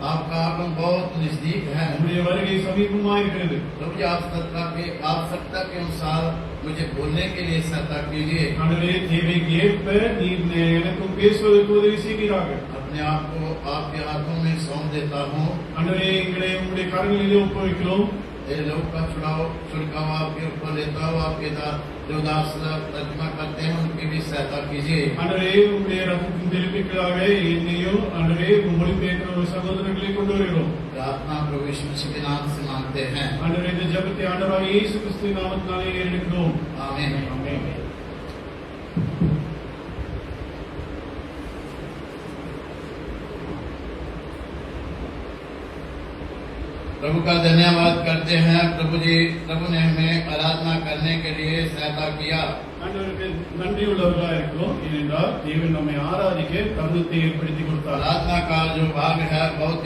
आपका आगमन बहुत नजदीक है। நம்முடைய வருகை சமீபமாக இருக்கிறது. प्रभु जी आवश्यकता के अनुसार मुझे बोलने के लिए सहायता कीजिए। ஆண்டவரே, தேவைக்கு ஏற்ப நீர் எனக்கும் பேசுவதற்கு உதவி செய்வீராக. अपने आप को आपके हाथों में सौंप देता हूँ। ஆண்டவரே, எங்களை உம்முடைய கரங்களிலே ஒப்புவிக்கிறோம். ये लोग का छिड़काव आपके ऊपर लेता हूँ। आपके जो दास तर्जुमा करते हैं उनकी भी सहायता कीजिए। ஆண்டவரே, உம்முடைய ரத்தத்தின் தெளிப்புக்காக என்னையும் ஆண்டவரே மொழிபெயர்க்கிற சகோதரர்களை கொண்டு வருகிறோம். प्रार्थना प्रभु यीशु मसीह के नाम से मांगते हैं। ஆண்டவரே, இந்த ஜெபத்தை ஆண்டவராகிய இயேசு கிறிஸ்துவின் நாமத்தினாலே ஏறெடுக்கிறோம். आमीन। ஆமென். प्रभु का धन्यवाद करते हैं। प्रभु ने हमें आराधना करने के लिए सहायता किया। ஆண்டவருக்கு நன்றி உள்ளவர்களாக இருக்கிறோம். ஏனென்றால் தேவன் நம்மை ஆராதிக்க தருணத்தை ஏற்படுத்தி கொடுத்தார். आराधना का जो भाग है बहुत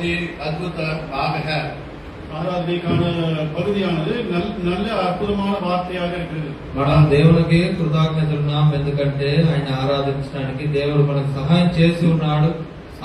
ही अद्भुत भाग है। ఆరాధనకాன పగుదియానది நல்ல అద్భుతమైన వార్తயாக இருக்கிறது. మనం దేవునికి కృతజ్ఞతలున్నాం, ఎందుకంటే ఆయన ఆరాధించడానికి దేవుడు మనకు సహాయం చేసి ఉన్నాడు.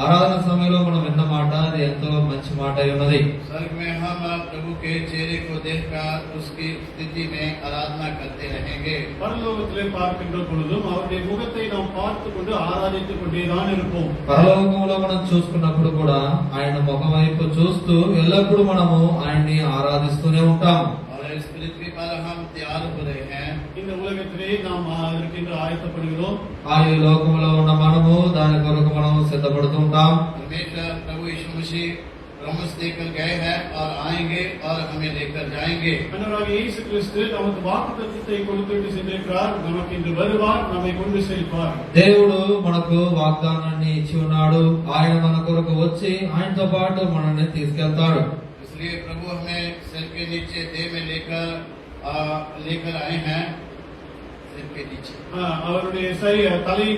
ఆరాధన సమయంలో మనం విన్న మాట అది ఎంతో మంచి మాట అయి ఉన్నది. स्वर्ग में हम प्रभु के चेहरे को देखकर उसकी स्थिति में आराधना करते रहेंगे। பரலோகத்திலே பார்க்கின்ற பொழுதும் அவருடைய முகத்தை நாம் பார்த்துக் கொண்டு ஆராதித்துக் கொண்டேதான் இருப்போம். పరలోకంలో మనం చూసుకున్నప్పుడు కూడా ఆయన ముఖం వైపు చూస్తూ ఎల్లప్పుడూ మనము ఆయన్ని ఆరాధిస్తూనే ఉంటాం. और इस पृथ्वी पर हम तैयार हो रहे हैं। இந்த உலகத்திலே நாம் அதற்கென்று ஆயத்தப்படுகிறோம். ఆ ఈ లోకంలో ఉన్న మనము దాని కొరకు మనము సిద్ధపడుతూ ఉంటాం. परमेश्वर प्रभु यीशु मसीह प्रॉमिस देकर गए हैं और आएंगे और हमें लेकर जाएंगे। ஆண்டவராகிய இயேசு கிறிஸ்து நமக்கு வாக்குத்தத்தத்தை கொடுத்துவிட்டு சென்றிருக்கிறார். நமக்கு இன்று வருவார், நம்மை கொண்டு செல்வார். దేవుడు మనకు వాగ్దానాన్ని ఇచ్చి ఉన్నాడు. ఆయన మన కొరకు వచ్చి ఆయనతో పాటు మనల్ని తీసుకెళ్తాడు. इसलिए प्रभु हमें सिर के नीचे देह में लेकर आए हैं। सिर के नीचे அவருடைய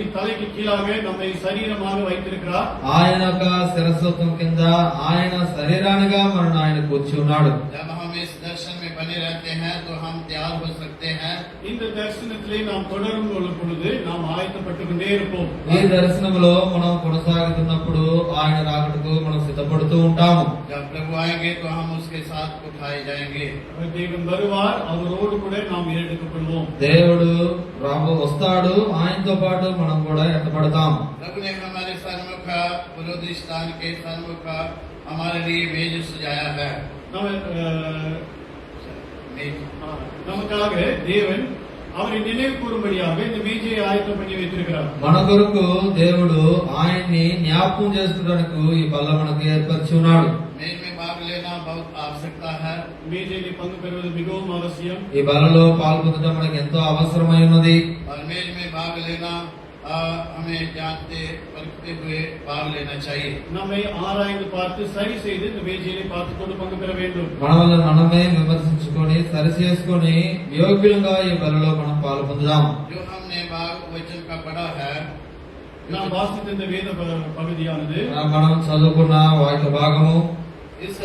தலைக்கு கீழாக நம்மை சரீரமாக வைத்திருக்கிறார். ఆయన యొక్క శిరస్సుత్వం కింద ఆయన శరీరానిగా మనల్ని ఆయన కూర్చి ఉన్నాడు. जब हम इस दर्शन में बने रहते हैं तो हम तैयार हो सकते हैं। இந்த தரிசனத்திலே நாம் தொடரும் பொழுது நாம் ஆயத்தப்பட்டுக் கொண்டே இருப்போம். ఈ దర్శనంలో మనం కొనసాగుతున్నప్పుడు ఆయన రాకడకు మనం సిద్ధపడుతూ ఉంటాము. जब प्रभु आएंगे तो हम उसके साथ उठाए जाएंगे। தேவன் வருவார், அவரோடு கூட நாம் ஏறெடுக்கப்படுவோம். దేవుడు వస్తాడు, ఆయనతో పాటు మనం కూడా ఎత్తపడతాం. प्रभु ने हमारे सन्मुख पुरोहित स्थान के सन्मुख हमारे लिए मेज सजाया है। நமக்காக தேவன் அவரை நினைவு கூறும்படியாக இந்த மேஜையை ஆயத்தம் பண்ணி வைத்திருக்கிறார். మన కొరకు దేవుడు ఆయన్ని జ్ఞాపకం చేసుకోవడానికి ఈ బల్ల మనకు ఏర్పరిచి ఉన్నాడు. मेज में भाग लेना बहुत आवश्यकता है। మేజైలో పంగు పెరుவது మిகவும் అవశ్యం. ఈ బలలో పాల్గొనడం మనకు ఎంతో అవసరమై ఉన్నది. और मेज में भाग लेना हमें जानते परखते हुए भाग लेना चाहिए। நம்மை ஆராய்ந்து பார்த்து சரி செய்து இந்த மேஜையை பார்த்து கொண்டு பங்கு பெற வேண்டும். మనల్ని మనమే విమర్శించుకొని సరి చేసుకొని యోగ్యులుగా ఈ బలలో మనం పాలు పొందుదాం. जो हमने भाग वचन का पढ़ा है, நாம் வாசித்த இந்த வேத பகுதியானது మనం చదువుకున్న వాక్య భాగము, इस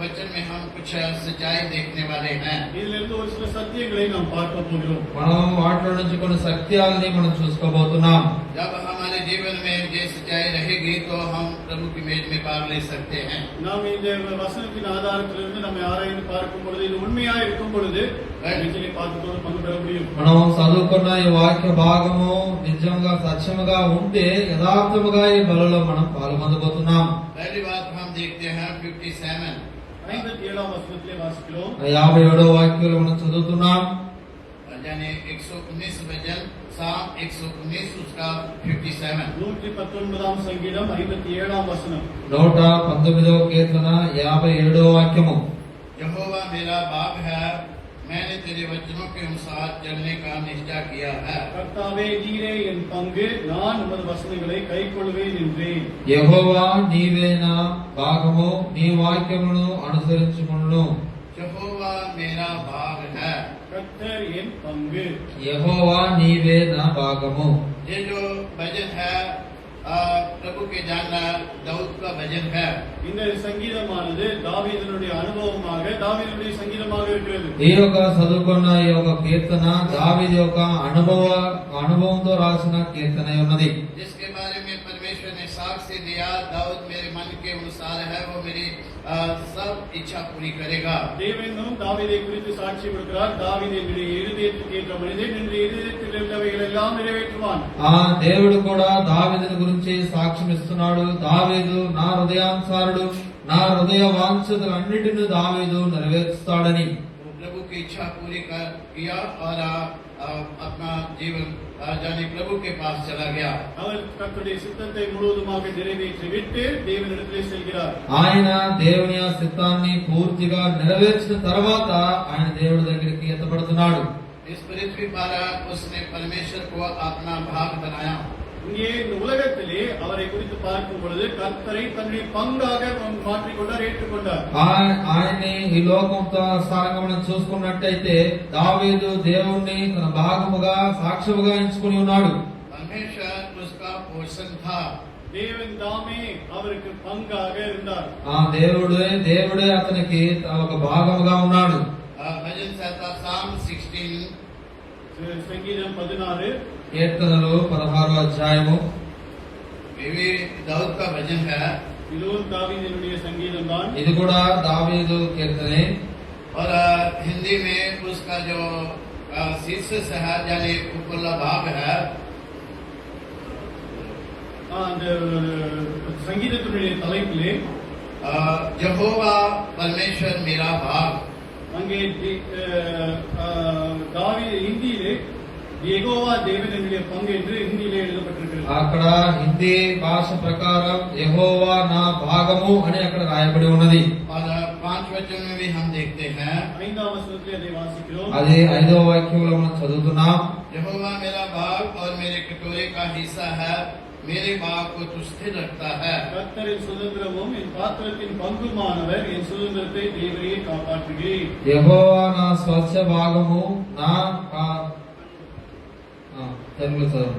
वचन में हम कुछ सच्चाई देखने वाले हैं। இதிலிருந்து ஒரு சில சத்தியங்களை நாம் பார்க்க போகிறோம். మనం వాటిలో నుంచి కొన్ని సత్యాలని మనం చూసుకోబోతున్నాం. जब हमारे जीवन में ये सच्चाई रहेगी तो हम प्रभु की मेज में भाग ले सकते हैं। நாம் இந்த வசனத்தின் ஆதாரத்திலிருந்து நம்மை ஆராய்ந்து பார்க்கும் பொழுது இது உண்மையா இருக்கும் பொழுது மேஜையை பார்த்து பங்கு பெற முடியும். మనం చదువుకున్న ఈ వాక్య భాగము నిజంగా సత్యముగా ఉంటే యథార్థముగా ఈ బలలో మనం పాల్గొనబోతున్నాం. पहली बात हम देखते हैं 57 57వ వచనத்திலே వాసిக்கிறோம். 57వ వాక్యంలో మనం చదువుతున్నాం. यानी 119 वचन साम 119 उसका 57 119వ సంగీతం 57వ వచనం. 119వ కీర్తన 57వ వాక్యము. यहोवा मेरा बाप है, मैंने तेरे वचनों के अनुसार चलने का निश्चय किया है। கர்த்தாவே, நீரே என் பங்கு, நான் உமது வசனங்களை கைக்கொள்வேன் என்றேன். యెహోవా నీవే నా భాగము, నీ వాక్యమును అనుసరించుకొనును. यहोवा मेरा भाग है, கர்த்தர் என் பங்கு. యెహోవా నీవే నా భాగము. ये जो भजन है प्रभु के जानना दाऊद का भजन है। இந்த సంగీతமானது దావీదుனுடைய అనుభవமாக దావీదుனுடைய సంగీతமாக இருக்கிறது. ఈ యొక్క చదువుకున్న ఈ యొక్క కీర్తన దావీదు యొక్క అనుభవంతో రాసిన కీర్తన ఉన్నది. जिसके बारे में परमेश्वर ने साफ से दिया, दाऊद मेरे मन के अनुसार है, वो मेरी सब इच्छा पूरी करेगा। தேவனும் தாவீதை குறித்து சாட்சி கொடுக்கிறார். தாவீது என்னுடைய இருதயத்துக்கு ஏற்ற மனிதன், என்னுடைய இருதயத்தில் உள்ளவைகள் எல்லாம் நிறைவேற்றுவான். దేవుడు కూడా దావీదుని గురించి సాక్ష్యం ఇస్తున్నాడు. దావీదు నా హృదయానుసారుడు, నా హృదయ వాంఛలన్నిటిని దావీదు నెరవేరుస్తాడని. प्रभु की इच्छा पूरी किया और अपना जीवन जाने प्रभु के पास चला गया। அவர் கர்த்தருடைய சித்தத்தை முழுவதுமாக நிறைவேற்றி விட்டு தேவனிடத்திலே செல்கிறார். ఆయన దేవుని చిత్తాన్ని పూర్తిగా నెరవేర్చిన తర్వాత ఆయన దేవుడి దగ్గరికి ఎత్తబడుతున్నాడు. इस पृथ्वी पर उसने परमेश्वर को अपना भाग बनाया। இங்கே இந்த உலகத்திலே அவரை குறித்து பார்க்கும் பொழுது கர்த்தரை தன்னுடைய பங்காக மாற்றிக்கொண்டார், ஏற்றுக்கொண்டார். ఆయన్ని ఈ లోకంతో సారంగా మనం చూసుకున్నట్టయితే దావీదు దేవుణ్ణి తన భాగముగా సాక్ష్యముగా ఎంచుకుని ఉన్నాడు. परमेश्वर उसका पोषण था। தேவன் தாமே அவருக்கு பங்காக இருந்தார். దేవుడే అతనికి ఒక భాగముగా ఉన్నాడు. भजन संहिता Psalm 16 సంగీతం 16 కీర్తనలు 16వ అధ్యాయము. ये भी दाऊद का भजन है இதுவும் தாவீதினுடைய சங்கீதம் தான். ఇది కూడా దావీదు కీర్తనే. और हिंदी में उसका जो शीर्षक है यानी उपला भाग है, அந்த சங்கீதத்தினுடைய தலைப்பிலே यहोवा परमेश्वर मेरा भाग, அங்கே ஹிந்தியிலே యెహోవా దేవుని என்னுடைய பங்கு என்று ஹிந்தியிலே எழுதப்பட்டிருக்கிறது. అక్కడ హిందీ భాష ప్రకారం యెహోవా నా భాగము అని అక్కడ రాయబడి ఉన్నది. और 5 वचन में भी हम देखते हैं, 5వ వచనంలో அதை வாசிக்கிறோம். అది 5వ వాక్యంలో మనం చదువుతున్నాం. यहोवा मेरा भाग और मेरे कटोरे का हिस्सा है, मेरे भाग को तू स्थिर रखता है। கர்த்தரின் சுதந்திரமும் என் பாத்திரத்தின் பங்குமானவர், என் சுதந்திரத்தை தேவரே காப்பாற்றுகிறீர். యెహోవా నా స్వచ్ఛ భాగము, నా తెలుగు చదువు.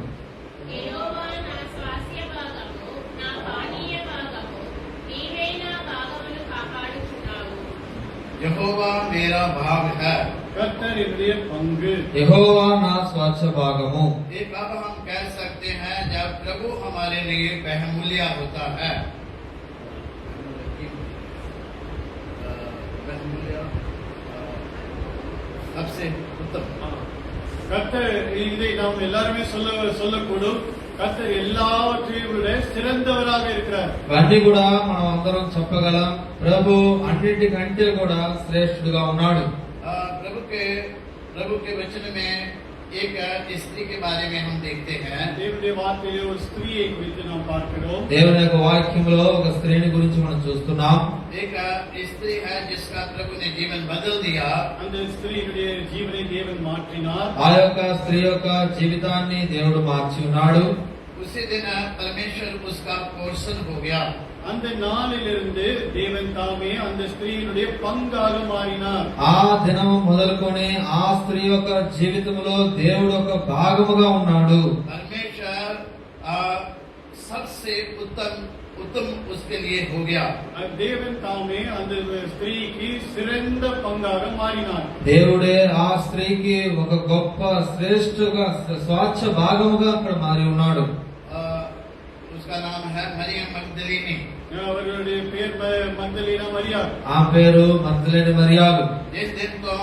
యెహోవా నా స్వాస్థ్య భాగము, నా పానీయ భాగము, నీవే నా భాగమును కాపాడుచున్నావు. यहोवा मेरा भाग है। கர்த்தர் என்னுடைய பங்கு. యెహోవా నా స్వచ్ఛ భాగము. एक अब हम कह सकते हैं जब प्रभु हमारे लिए बहुमूल्य होता है। सबसे उत्तम। கர்த்தர் இதை நாம் எல்லாருமே சொல்லக்கூடும். கர்த்தர் எல்லாவற்றையும் விட சிறந்தவராக இருக்கிறார். ఇవన్నీ కూడా మనం అందరం చెప్పగలం. ప్రభు అన్నిటికంటే కూడా శ్రేష్ఠుడుగా ఉన్నాడు. प्रभु के वचन में एक स्त्री के बारे में हम देखते हैं। దేవుని వాక్యంలో ఒక స్త్రీயை குறித்து நாம் பார்க்கிறோம். దేవుని యొక్క వాక్యంలో ఒక స్త్రీని గురించి మనం చూస్తున్నాం. एक स्त्री है जिसका प्रभु ने जीवन बदल दिया। அந்த ஸ்திரீயுடைய జీవனை தேவன் மாற்றினார். ఆ యొక్క స్త్రీ యొక్క జీవితాన్ని దేవుడు మార్చి ఉన్నాడు. उसी दिन परमेश्वर उसका पोषण हो गया। அந்த நாளிலிருந்து தேவன் தாமே அந்த స్త్రీయుடைய பங்காக மாறினார். ఆ దినం మొదలుకొని ఆ స్త్రీ యొక్క జీవితంలో దేవుడు ఒక భాగముగా ఉన్నాడు. परमेश्वर सबसे उत्तम उसके लिए हो गया। தேவன் தாமே அந்த స్త్రీకి சிறந்த பங்காக மாறினார். దేవుడే ఆ స్త్రీకి ఒక గొప్ప శ్రేష్ఠగా స్వచ్ఛ భాగముగా అక్కడ మారి ఉన్నాడు. उसका नाम है मरियम मगदलीनी। அவர்களுடைய பேர் மగ్దలీనా మరియా. ఆ పేరు మగ్దలేని మరియాలు. जिस दिन को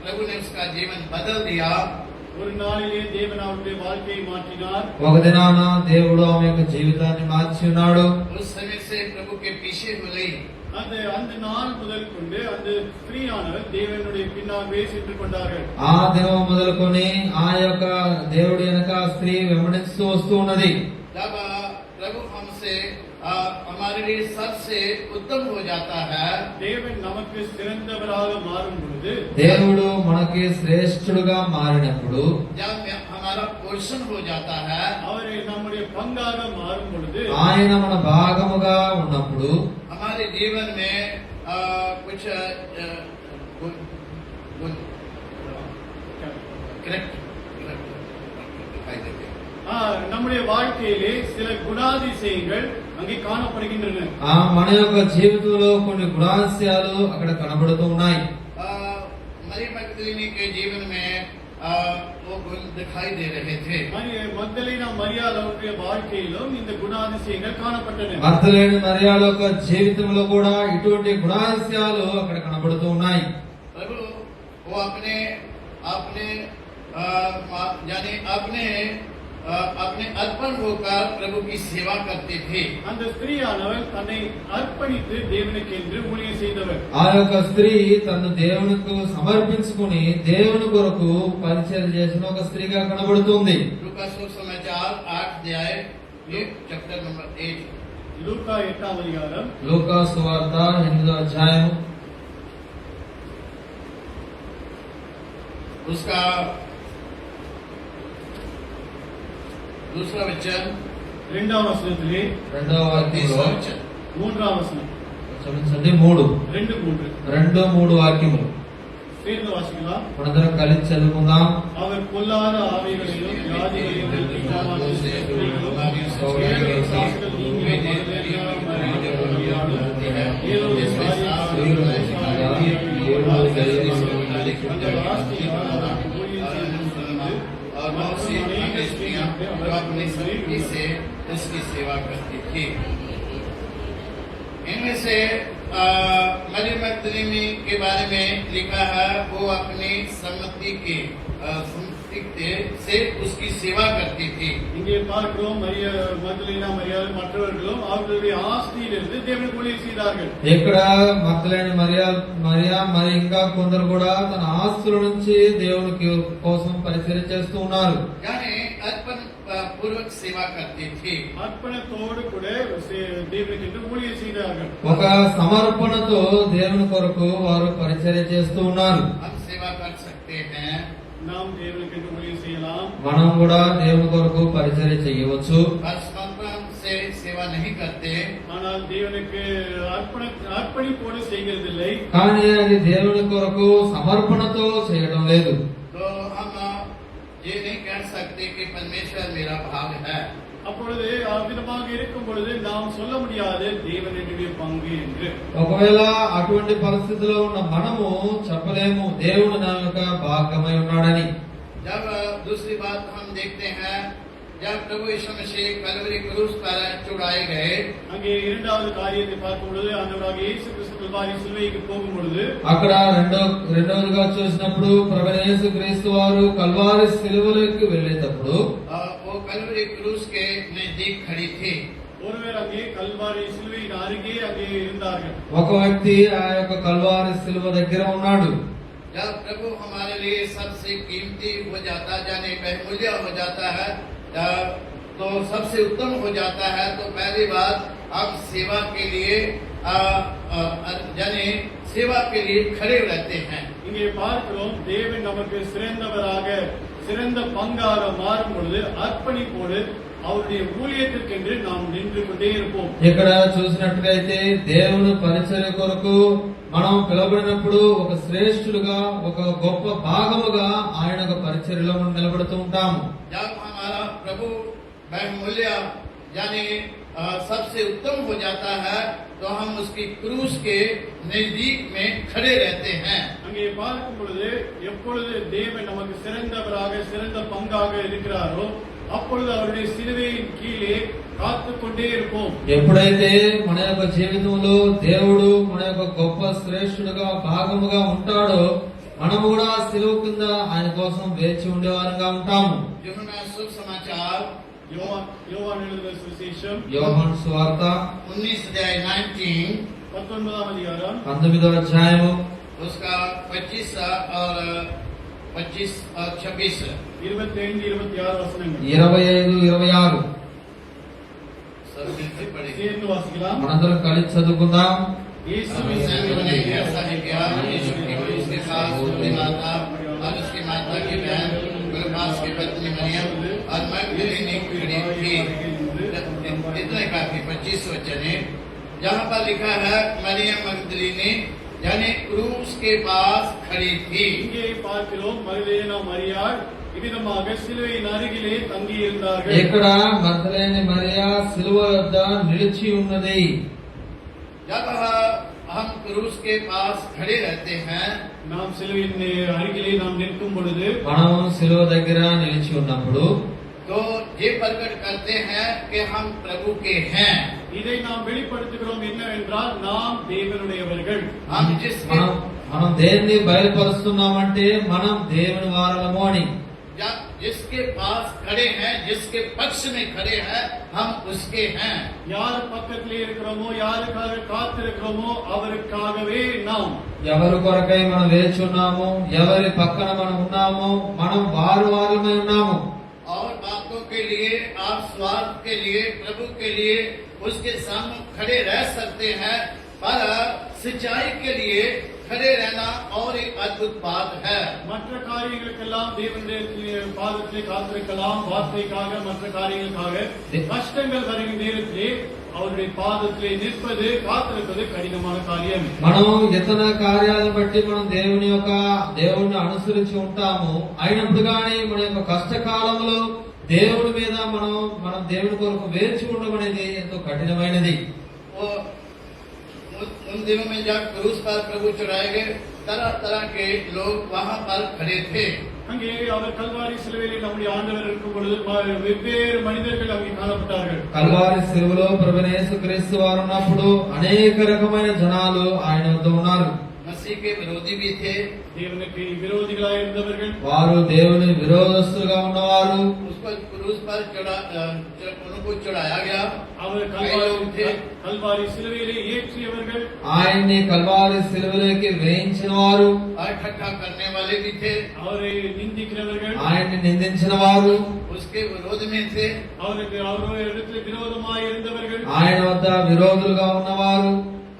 प्रभु ने उसका जीवन बदल दिया, ஒரு நாளிலே தேவன் அவருடைய வாழ்க்கையை மாற்றினார். ఒక దినాన దేవుడు ఆమె యొక్క జీవితాన్ని మార్చి ఉన్నాడు. उस समय से प्रभु के पीछे हो गई। அந்த நாள் முதல் கொண்டு அந்த ஸ்திரீயானவர் தேவனுடைய பின்னாவே சென்று கொண்டார்கள். ఆ దినం మొదలుకొని ఆ యొక్క దేవుడి వెనక స్త్రీ వెంబడిస్తూ వస్తూ ఉన్నది. जब प्रभु हमसे हमारे लिए सबसे उत्तम हो जाता है, தேவன் நமக்கு சிறந்தவராக மாறும் பொழுது, దేవుడు మనకి శ్రేష్ఠుడుగా మారినప్పుడు, जब हमारा पोषण हो जाता है, அவரை நம்முடைய பங்காக மாறும் பொழுது, ఆయన మన భాగముగా ఉన్నప్పుడు हमारे जीवन में कुछ करेक्ट दिखाई देते हैं। நம்முடைய வாழ்க்கையிலே சில குணாதிசயங்கள் அங்கே காணப்படுகின்றன. మన యొక్క జీవితంలో కొన్ని గుణాశయాలు అక్కడ కనబడుతూ ఉన్నాయి. मरियम मगदलीनी के जीवन में वो दिखाई दे रहे थे। మరి మగ్దలేనా మరియాల యొక్క வாழ்க்கையிలో இந்த గుణాతిశయங்கள் కానపట్టనే. మగ్దలేని మరియాల యొక్క జీవితంలో కూడా ఇటువంటి గుణాతిశయాలు అక్కడ కనబడుతూ ఉన్నాయి. प्रभु वो अपने अपने यानी अपने अर्पण होकर प्रभु की सेवा करते थे। அந்த ஸ்திரீயானவள் தன்னை అర్పణిத்து దేవునికి ஊழிయం செய்தவர். ఆ యొక్క స్త్రీ తను దేవునికి సమర్పించుకుని దేవుని కొరకు పరిచయం చేసిన ఒక స్త్రీగా కనబడుతుంది. लूका सुसमाचार 8 अध्याय चैप्टर नंबर 8 లూకా 8వ అధ్యాయం లూకా సువార్త 8వ అధ్యాయం उसका दूसरा वचन రెండవ వచనத்திலே రెండవ వాక్యంలో वचन మూడవ వచనం క్షమించండి 3 2-3 వాక్యములు சேர்ந்து வாசிக்கலாம். మనందరం కలిసి చదువుకుందాం. அவர் பொல்லாத ஆவிகளையும் வியாதிகளையும் और बहुत सी अन्य स्त्रियां जो अपनी शक्ति से उसकी सेवा करती थी। इनमें से मरियम मगदलीनी के बारे में लिखा है वो अपनी सम्मति से उसकी सेवा करती थी। இங்கே பார்க்கிறோம் மக்தலேனா மரியாள் மற்றவர்களும் அவர்களுடைய ஆஸ்தியிலிருந்து దేవునికి ஊழியம் செய்தார்கள். ఇక్కడ మగ్దలేని మరియా మరి ఇంకా కొందరు కూడా తన ఆస్తుల నుంచి దేవునికి కోసం పరిచర్య చేస్తూ ఉన్నారు. यानी अर्पण पूर्वक सेवा करती थी। అర్పణతోడు కూడా దేవునికి ஊழிయం செய்தார்கள். ఒక సమర్పణతో దేవుని కొరకు వారు పరిచర్య చేస్తూ ఉన్నారు. हम सेवा कर सकते हैं। நாம் దేవునికి ஊழிయం செய்யலாம். మనం కూడా దేవుని కొరకు పరిచర్య చేయవచ్చు. पर समर्पण से सेवा नहीं करते। ஆனால் దేవునికి అర్పణిపోడు చేయగలదిல்லை. కానీ అది దేవుని కొరకు సమర్పణతో చేయడం లేదు. तो हम ये नहीं कह सकते कि परमेश्वर मेरा भाग है। அப்பொழுது அவ்விதமாக இருக்கும் பொழுது நாம் சொல்ல முடியாது தேவனுடைய பங்கு என்று. ఒకవేళ అటువంటి పరిస్థితిలో ఉన్న మనము చెప్పలేము దేవుడు నా యొక్క భాగమై ఉన్నాడని. जब दूसरी बात हम देखते हैं जब प्रभु यीशु मसीह कलवरी क्रूस पर चढ़ाए गए, அங்கே இரண்டாவது காரியத்தை பார்க்கும் பொழுது ஆண்டவராகிய இயேசு கிறிஸ்து கல்வாரி சிலுவைக்கு போகும் பொழுது అక్కడ రెండవదిగా చూసినప్పుడు ప్రభువైన యేసుక్రీస్తు వారు కల్వారి సిలువలోకి వెళ్ళేటప్పుడు वो कलवरी क्रूस के नजदीक खड़ी थी। ஒருவர் அங்கே கல்வாரி சிலுவையின் அருகே அங்கே இருந்தார்கள். ఒక వ్యక్తి ఆ యొక్క కల్వారి సిలువ దగ్గర ఉన్నాడు. जब प्रभु हमारे लिए सबसे कीमती हो जाता जाने बहुमूल्य हो जाता है तो सबसे उत्तम हो जाता है, तो पहली बात हम सेवा के लिए यानी सेवा के लिए खड़े रहते हैं। இங்கே பார்க்கிறோம் தேவன் நமக்கு சிறந்தவராக சிறந்த பங்காக மாறும் பொழுது అర్పణిపోడు அவருடைய ஊழியத்திற்கென்று நாம் நின்று கொண்டே இருப்போம். ఇక్కడ చూసినట్లయితే దేవుని పరిచర్య కొరకు మనం పిలువబడినప్పుడు ఒక శ్రేష్ఠులుగా ఒక గొప్ప భాగముగా ఆయన యొక్క పరిచర్యలో మనం నిలబడుతూ ఉంటాము. जब हमारा प्रभु बहुमूल्य यानी सबसे उत्तम हो जाता है तो हम उसकी क्रूस के नजदीक में खड़े रहते हैं। அங்கே பார்க்கும் பொழுது எப்பொழுது தேவன் நமக்கு சிறந்தவராக சிறந்த பங்காக இருக்கிறாரோ அப்பொழுது அவருடைய சிலுவையின் கீழே కాத்து கொண்டே இருப்போம். ఎప్పుడైతే మన యొక్క జీవితంలో దేవుడు మన యొక్క గొప్ప శ్రేష్ఠుడుగా భాగముగా ఉంటాడో మనము కూడా సిలువ కింద ఆయన కోసం వేచి ఉండేవారుగా ఉంటాము. యూహన్నా సుసమాచాर యోహాను எழுதின సువిశేషం యోహాను సువార్త 19 अध्याय 19వ అధ్యాయం 19వ అధ్యాయము उसका 25 और 26 25 26 వచనங்கள் 25 26 सब मिलकर पढ़ेंगे। சேர்ந்து வாசிக்கலாம். మనందరం కలిసి చదువుకుందాం. యేసు ने ऐसा ही किया। यीशु की उसके साथ उसकी माता और उसकी माता की बहन क्लोपास की पत्नी मरियम और मगदलीनी खड़ी थी। इतने काफी 25 वचन है जहाँ पर लिखा है मरियम मगदलीनी यानी क्रूस के पास खड़ी थी। இங்கே பார்க்கிறோம் மகதலேனா மரியாள் இவ்விதமாக சிலுவையின் அருகிலே தங்கி இருந்தார்கள். ఇక్కడ మగ్దలేని మరియా సిలువ వద్ద నిలిచి ఉన్నది. जब हम क्रूस के पास खड़े रहते हैं நாம் சிலுவையின் அருகிலே நாம் நிற்கும் பொழுது మనం శిలువ దగ్గర నిలిచి ఉన్నప్పుడు तो ये प्रकट करते हैं कि हम प्रभु के हैं। இதை நாம் வெளிப்படுத்துகிறோம் என்னவென்றால் நாம் தேவனுடையவர்கள். हम जिसके మనం దేన్ని బయలుపరుస్తున్నామంటే మనం దేవుని వారలము అని. या जिसके पास खड़े हैं, जिसके पक्ष में खड़े हैं, हम उसके हैं। யார் பக்கத்திலே இருக்கிறோமோ, யாருக்காக காத்திருக்கிறோமோ அவருக்காகவே நாம். ఎవరి కొరకై మనం వేచి ఉన్నాము, ఎవరి పక్కన మనం ఉన్నాము, మనం వారమై ఉన్నాము. और बातों के लिए, आप स्वार्थ के लिए, प्रभु के लिए उसके सामने खड़े रह सकते हैं, पर सच्चाई के लिए खड़े रहना और एक अद्भुत बात है। மற்ற காரியங்களுக்கெல்லாம் தேவனுடைய பாதத்திலே காத்திருக்கலாம், வார்த்தைக்காக, மற்ற காரியங்களுக்காக. கஷ்டங்கள் வருகிற நேரத்திலே அவருடைய பாதத்திலே நிற்பது, காத்திருப்பது கடினமான காரியம். మనం ఇతర కార్యాలను బట్టి మనం దేవుని అనుసరించి ఉంటాము. అయినప్పుడు కానీ మన యొక్క కష్టకాలంలో దేవుడి మీద మనం దేవుని కొరకు వేచి ఉండడం అనేది ఎంతో కఠినమైనది. उन दिनों में जब क्रूस पर प्रभु चढ़ाए गए, तरह तरह के लोग वहां पर खड़े थे। அங்கே அவர் கல்வாரி சிலுவையிலே நம்முடைய ஆண்டவர் இருக்கும் பொழுது வெவ்வேறு மனிதர்கள் அங்கே காணப்பட்டார்கள். కల్వారి శిలువలో ప్రభువైన యేసుక్రీస్తు వారు ఉన్నప్పుడు అనేక రకమైన జనాలు ఆయన వద్ద ఉన్నారు. मसीह के विरोधी भी थे, தேவனுக்கு விரோதிகளாய் இருந்தவர்கள், వారు దేవుని విరోధస్తులుగా ఉన్నవారు. उसको क्रूस पर उनको चढ़ाया गया। அவர் கல்வாரி சிலுவையிலே ஏற்றியவர்கள், ఆయన్ని కల్వారి శిలువలోకి వేయించిన వారు, इकट्ठा करने वाले भी थे, அவரை நிந்திக்கிறவர்கள், ఆయన్ని నిందించిన వారు, उसके विरोध में थे, அவருடைய இடத்துல விரோதமாய் இருந்தவர்கள், ఆయన వద్ద విరోధులుగా ఉన్నవారు,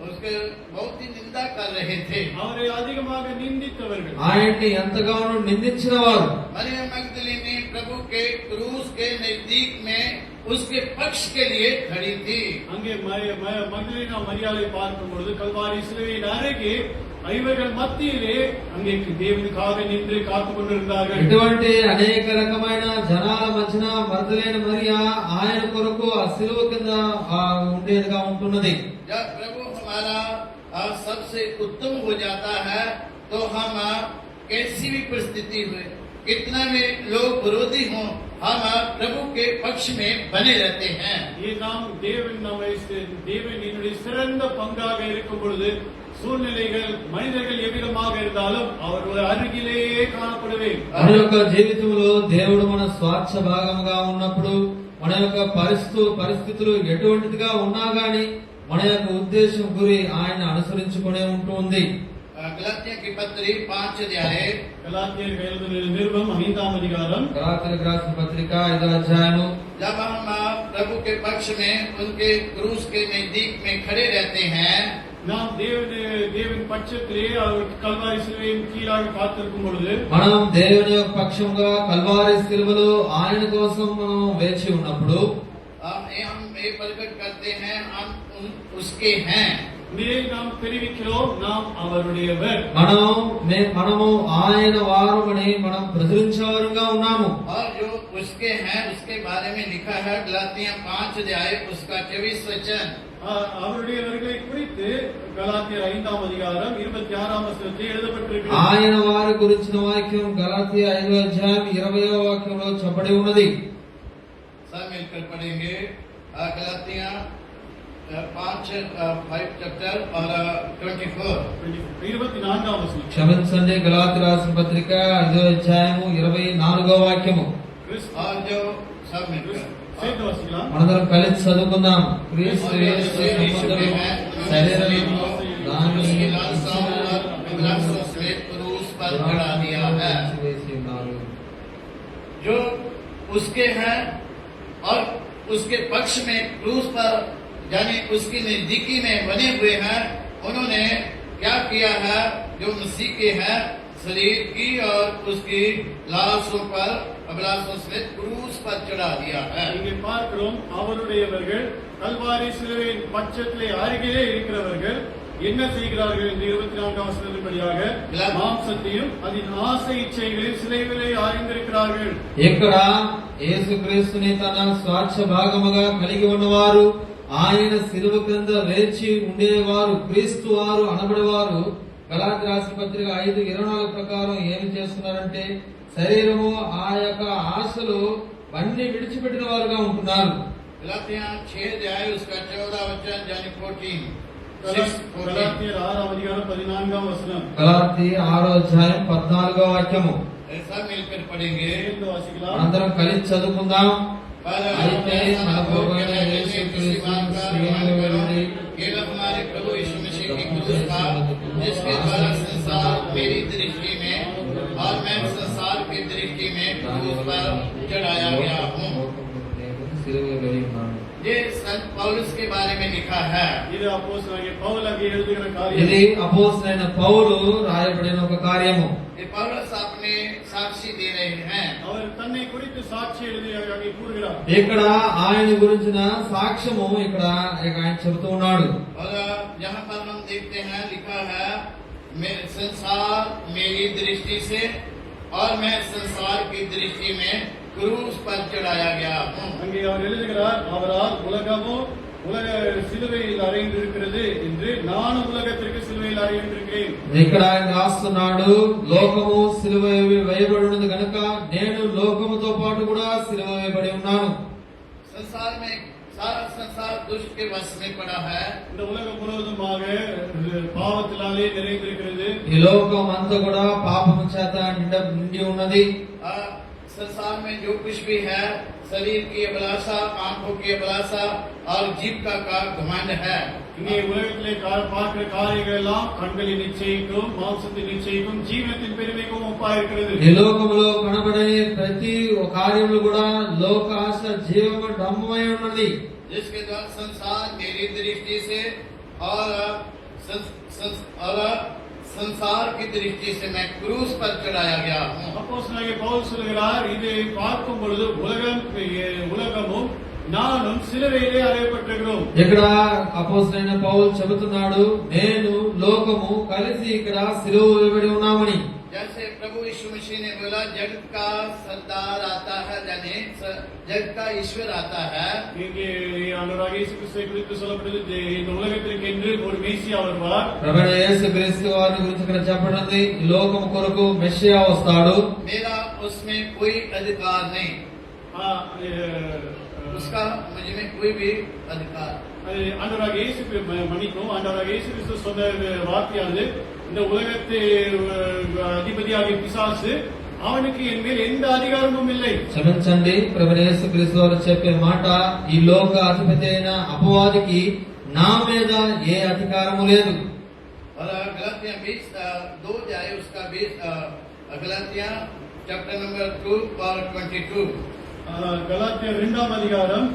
उसके बहुत ही निंदा कर रहे थे, அவரை அதிகமாக நிந்தித்தவர்கள், ఆయన్ని ఎంతగానో నిందించిన వారు. मरियम मगदलीनी प्रभु के क्रूस के नजदीक में उसके पक्ष के लिए खड़ी थी। அங்கே மக்தலேனா மரியாளை பார்க்கும் பொழுது கல்வாரி சிலுவையின் அருகே இவர்கள் மத்தியிலே அங்கே தேவனுக்காக நின்று காத்துக் கொண்டிருந்தார்கள். ఇటువంటి అనేక రకమైన జనాల మధ్యన మగ్దలేన మరియా ఆయన కొరకు ఆ శిలువ కింద ఉండేదిగా ఉంటున్నది. जब प्रभु हमारा सबसे उत्तम हो जाता है तो हम कैसी भी परिस्थिति हुए, कितना भी लोग विरोधी हों, हम प्रभु के पक्ष में बने रहते हैं। ये நாம் தேவன் என்னுடைய சிறந்த பங்காக இருக்கும் பொழுது சூழ்நிலைகள் மனிதர்கள் எவ்விதமாக இருந்தாலும் அவருடைய அருகிலேயே காணப்படுவேன். మన యొక్క జీవితంలో దేవుడు మన స్వార్థ భాగంగా ఉన్నప్పుడు, మన యొక్క పరిస్థితులు ఎటువంటిదిగా ఉన్నా గాని మన యొక్క ఉద్దేశం గురి ఆయన అనుసరించుకునే ఉంటుంది. गलातिया की पत्री 5 अध्याय, గలాతీయులకు எழுதிన நிருபம் 5వ அதிகாரம், గలాతీయులకు రాసిన పత్రిక 5వ అధ్యాయము. जब हम प्रभु के पक्ष में उनके क्रूस के नजदीक में खड़े रहते हैं, நாம் தேவன் பட்சத்திலே அவர் கல்வாரி சிலுவையின் கீழாக காத்திருக்கும் பொழுது, మనం దేవుని యొక్క పక్షంగా కల్వారి శిలువలో ఆయన కోసం మనం వేచి ఉన్నప్పుడు हम ये प्रकट करते हैं हम उसके हैं। நாம் தெரிவிக்கிறோம் நாம் அவருடையவர். మనము ఆయన వారమని మనం ప్రచురించేవారుగా ఉన్నాము. और जो उसके हैं उसके बारे में लिखा है गलातिया 5 अध्याय उसका 24 वचन। அவருடையவர்களை குறித்து கலாத்தியர் 5వ அதிகாரம் 26వ వచనంలో எழுதப்பட்டிருக்கிறது. ఆయన వారి గురించిన వాక్యం గలాతీయ 5వ అధ్యాయం 20వ వాక్యంలో చెప్పబడి ఉన్నది. सब मिलकर पढ़ेंगे गलातिया 5 चैप्टर और 24 24వ వచనం. క్షమించండి, గలాతీయులకు రాసిన పత్రిక 5వ అధ్యాయము 24వ వాక్యము. और जो सब मिलकर మనందరం కలిసి చదువుకుందాం. క్రీస్తు యేసు సంబంధము శరీరము దాని क्रूस पर चढ़ा दिया है। जो उसके हैं और उसके पक्ष में क्रूस पर यानी उसकी नजदीकी में बने हुए हैं, उन्होंने क्या किया है? जो मसीह के हैं शरीर की और उसकी लाशों पर अभिलाषों से क्रूस पर चढ़ा दिया है। இங்கே பார்க்கிறோம் அவருடையவர்கள் கல்வாரி சிலுவையின் பட்சத்திலே அருகிலே இருக்கிறவர்கள் என்ன செய்கிறார்கள் என்று 24వ வசனத்தின்படியாக மாம்சத்தையும் அதன் ஆசை இச்சைகளையும் சிலுவையிலே ஆய்ந்திருக்கிறார்கள். ఇక్కడ యేసుక్రీస్తుని తన స్వార్థ భాగముగా కలిగి ఉన్నవారు ఆయన శిలువ క్రింద వేచి ఉండేవారు క్రీస్తు వారు అనబడేవారు గలాతీ రాసిన పత్రిక 5:24 ప్రకారం ఏమి చేస్తున్నారంటే శరీరము ఆ యొక్క ఆశలు అన్ని విడిచిపెట్టిన వారుగా ఉంటున్నారు. गलातियां 6 अध्याय उसका 14 वचन यानी 14 గలాతీయుల 6వ అధ్యాయం 14వ వచనం. గలాతీ 6వ అధ్యాయం 14వ వాక్యము. ऐसा मिलकर पढ़ेंगे. ఏందో వాసికలా అందరం కలిసి చదువుకుందాం. पर అయితే మన ప్రభువైన యేసుక్రీస్తు శ్రీమతి వెలువడి केवल हमारे प्रभु यीशु मसीह की क्रूस पर जिसके द्वारा संसार मेरी दृष्टि में और मैं संसार की दृष्टि में क्रूस पर चढ़ाया गया हूँ. ये संत पौलुस के बारे में लिखा है. ఇది అపోస్తలుడైన పౌలుకి ఎదుగున కార్యం. ఇది అపోస్తలుడైన పౌలు రాయబడిన ఒక కార్యము. ये पौलुस अपने साक्षी दे रहे हैं. அவர் தன்னை குறித்து సాక్షి எழுதி கூறுகிறார். ఇక్కడ ఆయన గురించిన సాక్ష్యము ఇక్కడ ఆయన చెబుతూ ఉన్నాడు. और यहाँ पर हम देखते हैं लिखा है संसार मेरी दृष्टि से और मैं संसार की दृष्टि में क्रूस पर चढ़ाया गया हूँ. அங்கே அவர் எழுதுகிறார், அவரால் உலக சிலுவையில் அறைந்திருக்கிறது என்று நானும் உலகத்திற்கு சிலுவையில் அறைந்திருக்கிறேன். ఇక్కడ ఆయన రాస్తున్నాడు, లోకము సిలువ వేయబడి ఉన్నది కనుక నేను లోకముతో పాటు కూడా సిలువ వేయబడి ఉన్నాను. संसार में सारा संसार दुष्ट के वश में पड़ा है. இந்த உலகம் முழுவதுமாக பாவத்தினாலே நிறைந்திருக்கிறது. ఈ లోకం అంతా కూడా పాపము చేత నిండి ఉన్నది. संसार में जो कुछ भी है शरीर की अभिलाषा, आंखों की अभिलाषा और जीभ का घमंड है. இங்கே உலகத்திலே பார்க்கிற காரியங்கள் எல்லாம் கண்களின் நிச்சயிக்கும், மாம்சத்தின் நிச்சயிக்கும், జీవనத்தின் பெருமைக்கும் ஒப்பாயிருக்கிறது. ఈ లోకములో కనబడే ప్రతి కార్యములు కూడా లోకాశ జీవము డంబమై ఉన్నది. जिसके द्वारा संसार मेरी दृष्टि से और संसार की दृष्टि से मैं क्रूस पर चढ़ाया गया हूँ. அப்போஸ்தலனாகிய பவுல் சொல்கிறார், இதை பார்க்கும் பொழுது உலகமும் நானும் சிலுவையிலே அறையப்பட்டிருக்கிறோம். ఇక్కడ అపోస్తలుడైన పౌలు చెబుతున్నాడు, నేను లోకము కలిసి ఇక్కడ సిలువ వేయబడి ఉన్నామని. जैसे प्रभु यीशु मसीह ने बोला जगत का सरदार आता है, यानी जगत का ईश्वर आता है. இங்கே ஆண்டவராகிய இயேசு கிறிஸ்துவை குறித்து சொல்லப்படுது, இந்த உலகத்திற்கு என்று ஒரு மேசியா வருவார். ప్రభువైన యేసుక్రీస్తు వారిని గురించి ఇక్కడ చెప్పబడింది, ఈ లోకము కొరకు మెస్సియా వస్తాడు. मेरा उसमें कोई अधिकार नहीं. उसका मुझ में कोई भी अधिकार. ஆண்டவராகிய இயேசு மன்னிக்கும், ஆண்டவராகிய இயேசு கிறிஸ்து சொன்ன வார்த்தையானது, இந்த உலகத்து அதிபதியாகிய பிசாசு அவனுக்கு என் மேல் எந்த அதிகாரமும் இல்லை. క్షమించండి, ప్రభువైన యేసుక్రీస్తు వారు చెప్పే మాట, ఈ లోక అధిపతి అయిన అపవాదికి నా మీద ఏ అధికారము లేదు. और गलातियां 2 जाए उसका 20 गलातियां चैप्टर नंबर 2 और 22. கலாத்தியர் 2ஆம் அதிகாரம்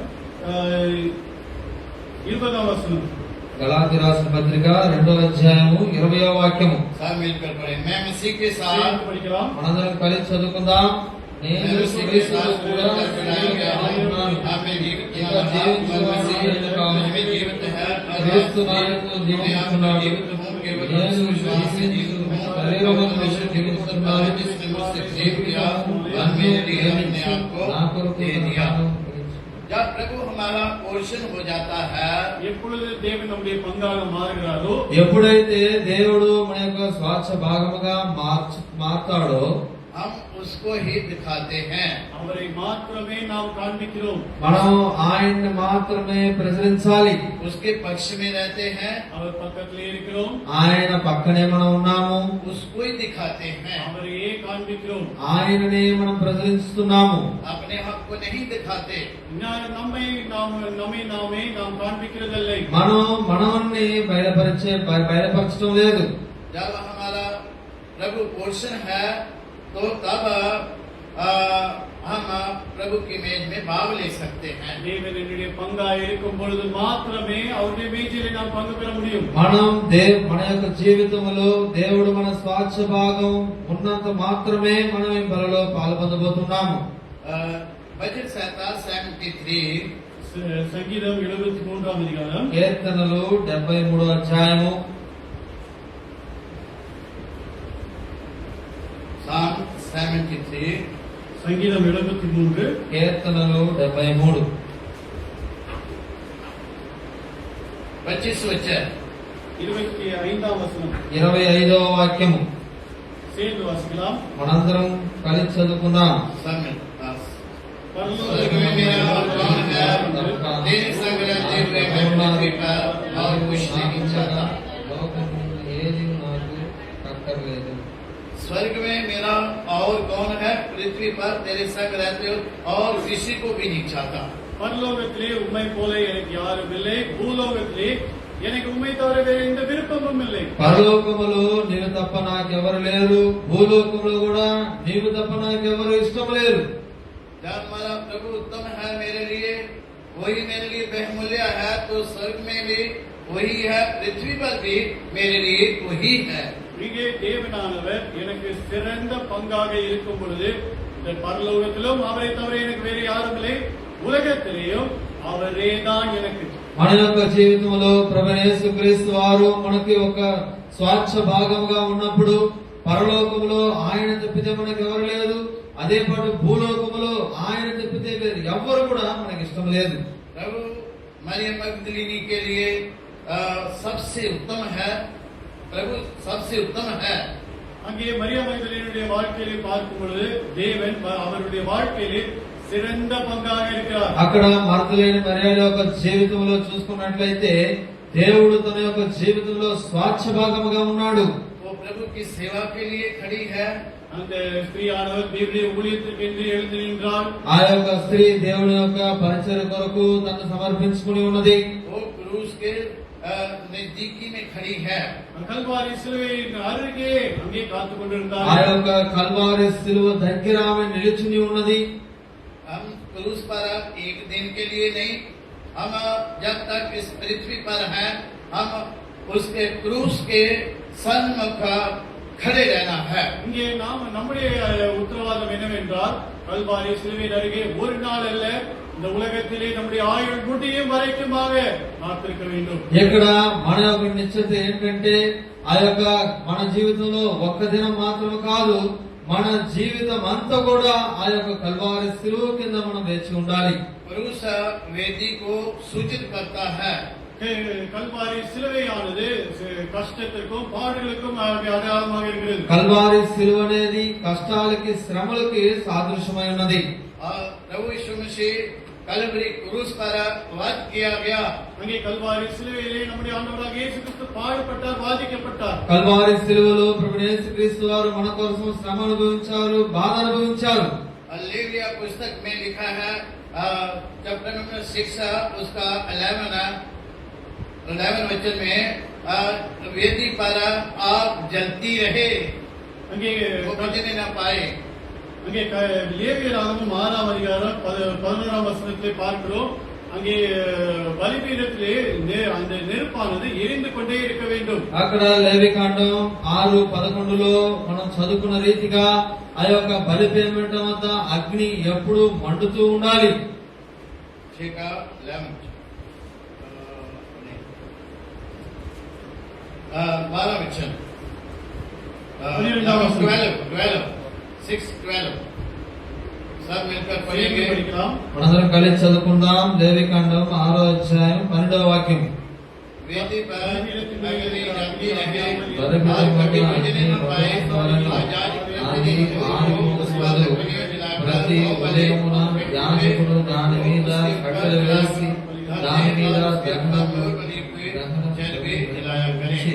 20ஆம் வசனம். గలాతీ రాసిన పత్రిక 2వ అధ్యాయము 20వ వాక్యము. सब मिलकर पढ़े. मैं मसीह के साथ படிக்கலாம். మనందరం కలిసి చదువుకుందాం. నేను క్రీస్తుతో కూడా సిలువ వేయబడి ఉన్నాను. ఇంకా జీవించువాడు కాను. క్రీస్తు నాయందు జీవిస్తున్నాడు. నేను విశ్వసించు శరీరమందు జీవిస్తున్నాను. నా కొరకు जब प्रभु हमारा पोर्शन हो जाता है, எப்பொழுது தேவன் நம்முடைய பங்காக மாறுகிறாரோ, ఎప్పుడైతే దేవుడు మన యొక్క స్వార్థ భాగముగా మారుతాడో हम उसको ही दिखाते हैं. அவரை மாத்திரமே நாம் காண்பிக்கிறோம். మనం ఆయన్ని మాత్రమే ప్రచురించాలి. उसके पक्ष में रहते हैं, அவர் பக்கத்திலே இருக்கிறோம். ఆయన పక్కనే మనం ఉన్నాము. उसको ही दिखाते हैं. அவரையே காண்பிக்கிறோம். ఆయననే మనం ప్రచురిస్తున్నాము. अपने हक को नहीं दिखाते. நம்மை நாமே நாம் காண்பிக்கிறதில்லை. మనం మనల్ని బయలుపరచడం లేదు. जब हमारा प्रभु पोर्शन है तो तब हम प्रभु की मेज में भाग ले सकते हैं. தேவன் என்னுடைய பங்காய் இருக்கும் பொழுது மாத்திரமே அவருடைய மேஜையிலே நாம் பங்கு பெற முடியும். మనం మన యొక్క జీవితంలో దేవుడు మన స్వార్థ భాగం ఉన్నంత మాత్రమే మనం ఈ బలలో పాల్పొందబోతున్నాము. బజెట్ 73 సంగీతం 73ఆం అధ్యాయం, కీర్తనలు 73వ అధ్యాయము, Psalm 73 సంగీతం 73, కీర్తనలు 73. 25 வச்சன் 25ஆம் வசனம் 25వ వాక్యము சேர்ந்து வாசிக்கலாம். మనందరం కలిసి చదువుకుందాం. सब में பரலோக स्वर्ग में मेरा और कौन है तेरे संग रहते हुए मैं पृथ्वी पर और कुछ नहीं चाहता। లోకము ఏది నాకు అక్కర్లేదు. स्वर्ग में मेरा और कौन है पृथ्वी पर तेरे संग रहते हो और किसी को भी नहीं चाहता। பரலோகத்திலே உம்மை போல எனக்கு யாரும் இல்லை, பூலோகத்திலே எனக்கு உம்மை தவிர வேறு எந்த விருப்பமும் இல்லை. పరలోకములో నీవు తప్ప నాకెవరు లేరు, భూలోకములో కూడా నీవు తప్ప నాకెవరు ఇష్టం లేరు. जब हमारा प्रभु उत्तम है मेरे लिए, वही मेरे लिए बहुमूल्य है, तो स्वर्ग में भी वही है, पृथ्वी पर भी मेरे लिए वही है। இங்கே தேவனானவர் எனக்கு சிறந்த பங்காக இருக்கும் பொழுது இந்த பரலோகத்திலும் அவரை தவிர எனக்கு வேறு யாரும் இல்லை, உலகத்திலேயும் அவரே தான் எனக்கு. మన యొక్క జీవితంలో ప్రభువైన యేసుక్రీస్తు వారు మనకి ఒక స్వాచ్ఛ భాగముగా ఉన్నప్పుడు పరలోకములో ఆయన తప్పితే మనకు ఎవరు లేదు, అదే పాటు భూలోకములో ఆయన తప్పితే వేరు ఎవ్వరు కూడా మనకి ఇష్టం లేదు. प्रभु मरियम मगदलीनी के लिए सबसे उत्तम है, प्रभु सबसे उत्तम है। அங்கே மரியா மக்தலேனுடைய வாழ்க்கையை பார்க்கும் பொழுது தேவன் அவருடைய வாழ்க்கையிலே சிறந்த பங்காக இருக்கிறார். అక్కడ మర్దలేని మరియ యొక్క జీవితంలో చూసుకున్నట్లయితే దేవుడు తన యొక్క జీవితంలో స్వాచ్ఛ భాగముగా ఉన్నాడు. वो प्रभु की सेवा के लिए खड़ी है। அந்த ஸ்திரீயானவர் தேவனுடைய ஊழியத்திற்கு எழுந்து நின்றார். ఆ యొక్క స్త్రీ దేవుని యొక్క పరిచర్య కొరకు తను సమర్పించుకుని ఉన్నది. वो क्रूस के नजदीकी में खड़ी है। కల్వారి సిలువైన అరుగే అங்கே కాத்து ఆ கொண்டிருந்தார். యొక్క కల్వారి సిలువ దగ్గర ఆమె నిలుచుని ఉన్నది. हम क्रूस पर एक दिन के लिए नहीं, हम जब तक इस पृथ्वी पर हैं, हम उसके क्रूस के सन्मुख खड़े रहना है। இங்கே நாம் நம்முடைய உத்தரவாதம் என்னவென்றால் கல்வாரி சிலுவையின் அருகே ஒரு நாள் அல்ல, இந்த உலகத்திலே நம்முடைய ஆயுள் முடியும் வரைக்குமாக காத்திருக்க வேண்டும். ఇక్కడ మన యొక్క నిశ్చయత ఏంటంటే ఆ యొక్క మన జీవితంలో ఒక్క దినం మాత్రమే కాదు, మన జీవితం అంతా కూడా ఆ యొక్క కల్వారి సిలువ కింద మనం వేచి ఉండాలి. क्रूस वेदी को सूचित करता है। கல்வாரி சிலுவையானது கஷ்டத்திற்கும் பாடுகளுக்கும் அடையாளமாக இருக்கிறது. కల్వారి సిలువ అనేది కష్టాలకి శ్రమలకి సాదృశ్యమై ఉన్నది. और प्रभु यीशु मसीह कलवरी क्रूस पर वध किया गया। அங்கே கல்வாரி சிலுவையிலே நம்முடைய ஆண்டவராகிய இயேசு கிறிஸ்து பாடுபட்டார், வாதிக்கப்பட்டார். కల్వారి సిలువలో ప్రభువైన యేసుక్రీస్తు వారు మన కోసం శ్రమ అనుభవించారు, బాధ అనుభవించారు. लेविया पुस्तक में लिखा है चैप्टर नंबर 6 उसका 11 वचन में वेदी पर आग जलती रहे, அங்கே वो बचने न पाए। அங்கே லேவியராகமம் 6ஆம் அதிகாரம் 11ஆம் வசனத்தை பார்க்கிறோம். அங்கே பலிபீடத்திலே அந்த நெருப்பானது எரிந்து கொண்டே இருக்க வேண்டும். అక్కడ లేవికాండం 6:11లో మనం చదువుకున్న రీతిగా ఆ యొక్క బలిపీఠం వద్ద అగ్ని ఎప్పుడు మండుతూ ఉండాలి. 12 वचन 6:12 सब मिलकर पढ़ेंगे। படிக்கலாம். మనందరం కలిసి చదువుకుందాం. లేవికాండం 6వ అధ్యాయం 12వ వాక్యం. वेदी पर अग्नि जलती रहे, बलिपीठम और कभी वद्द बुझने न पाए। अग्नि और याजक అది ఆరిపోదు. ప్రతి ఉదయమున యాజకుడు దాని మీద కట్టెలు వేసి దాని మీద దహనము చేసి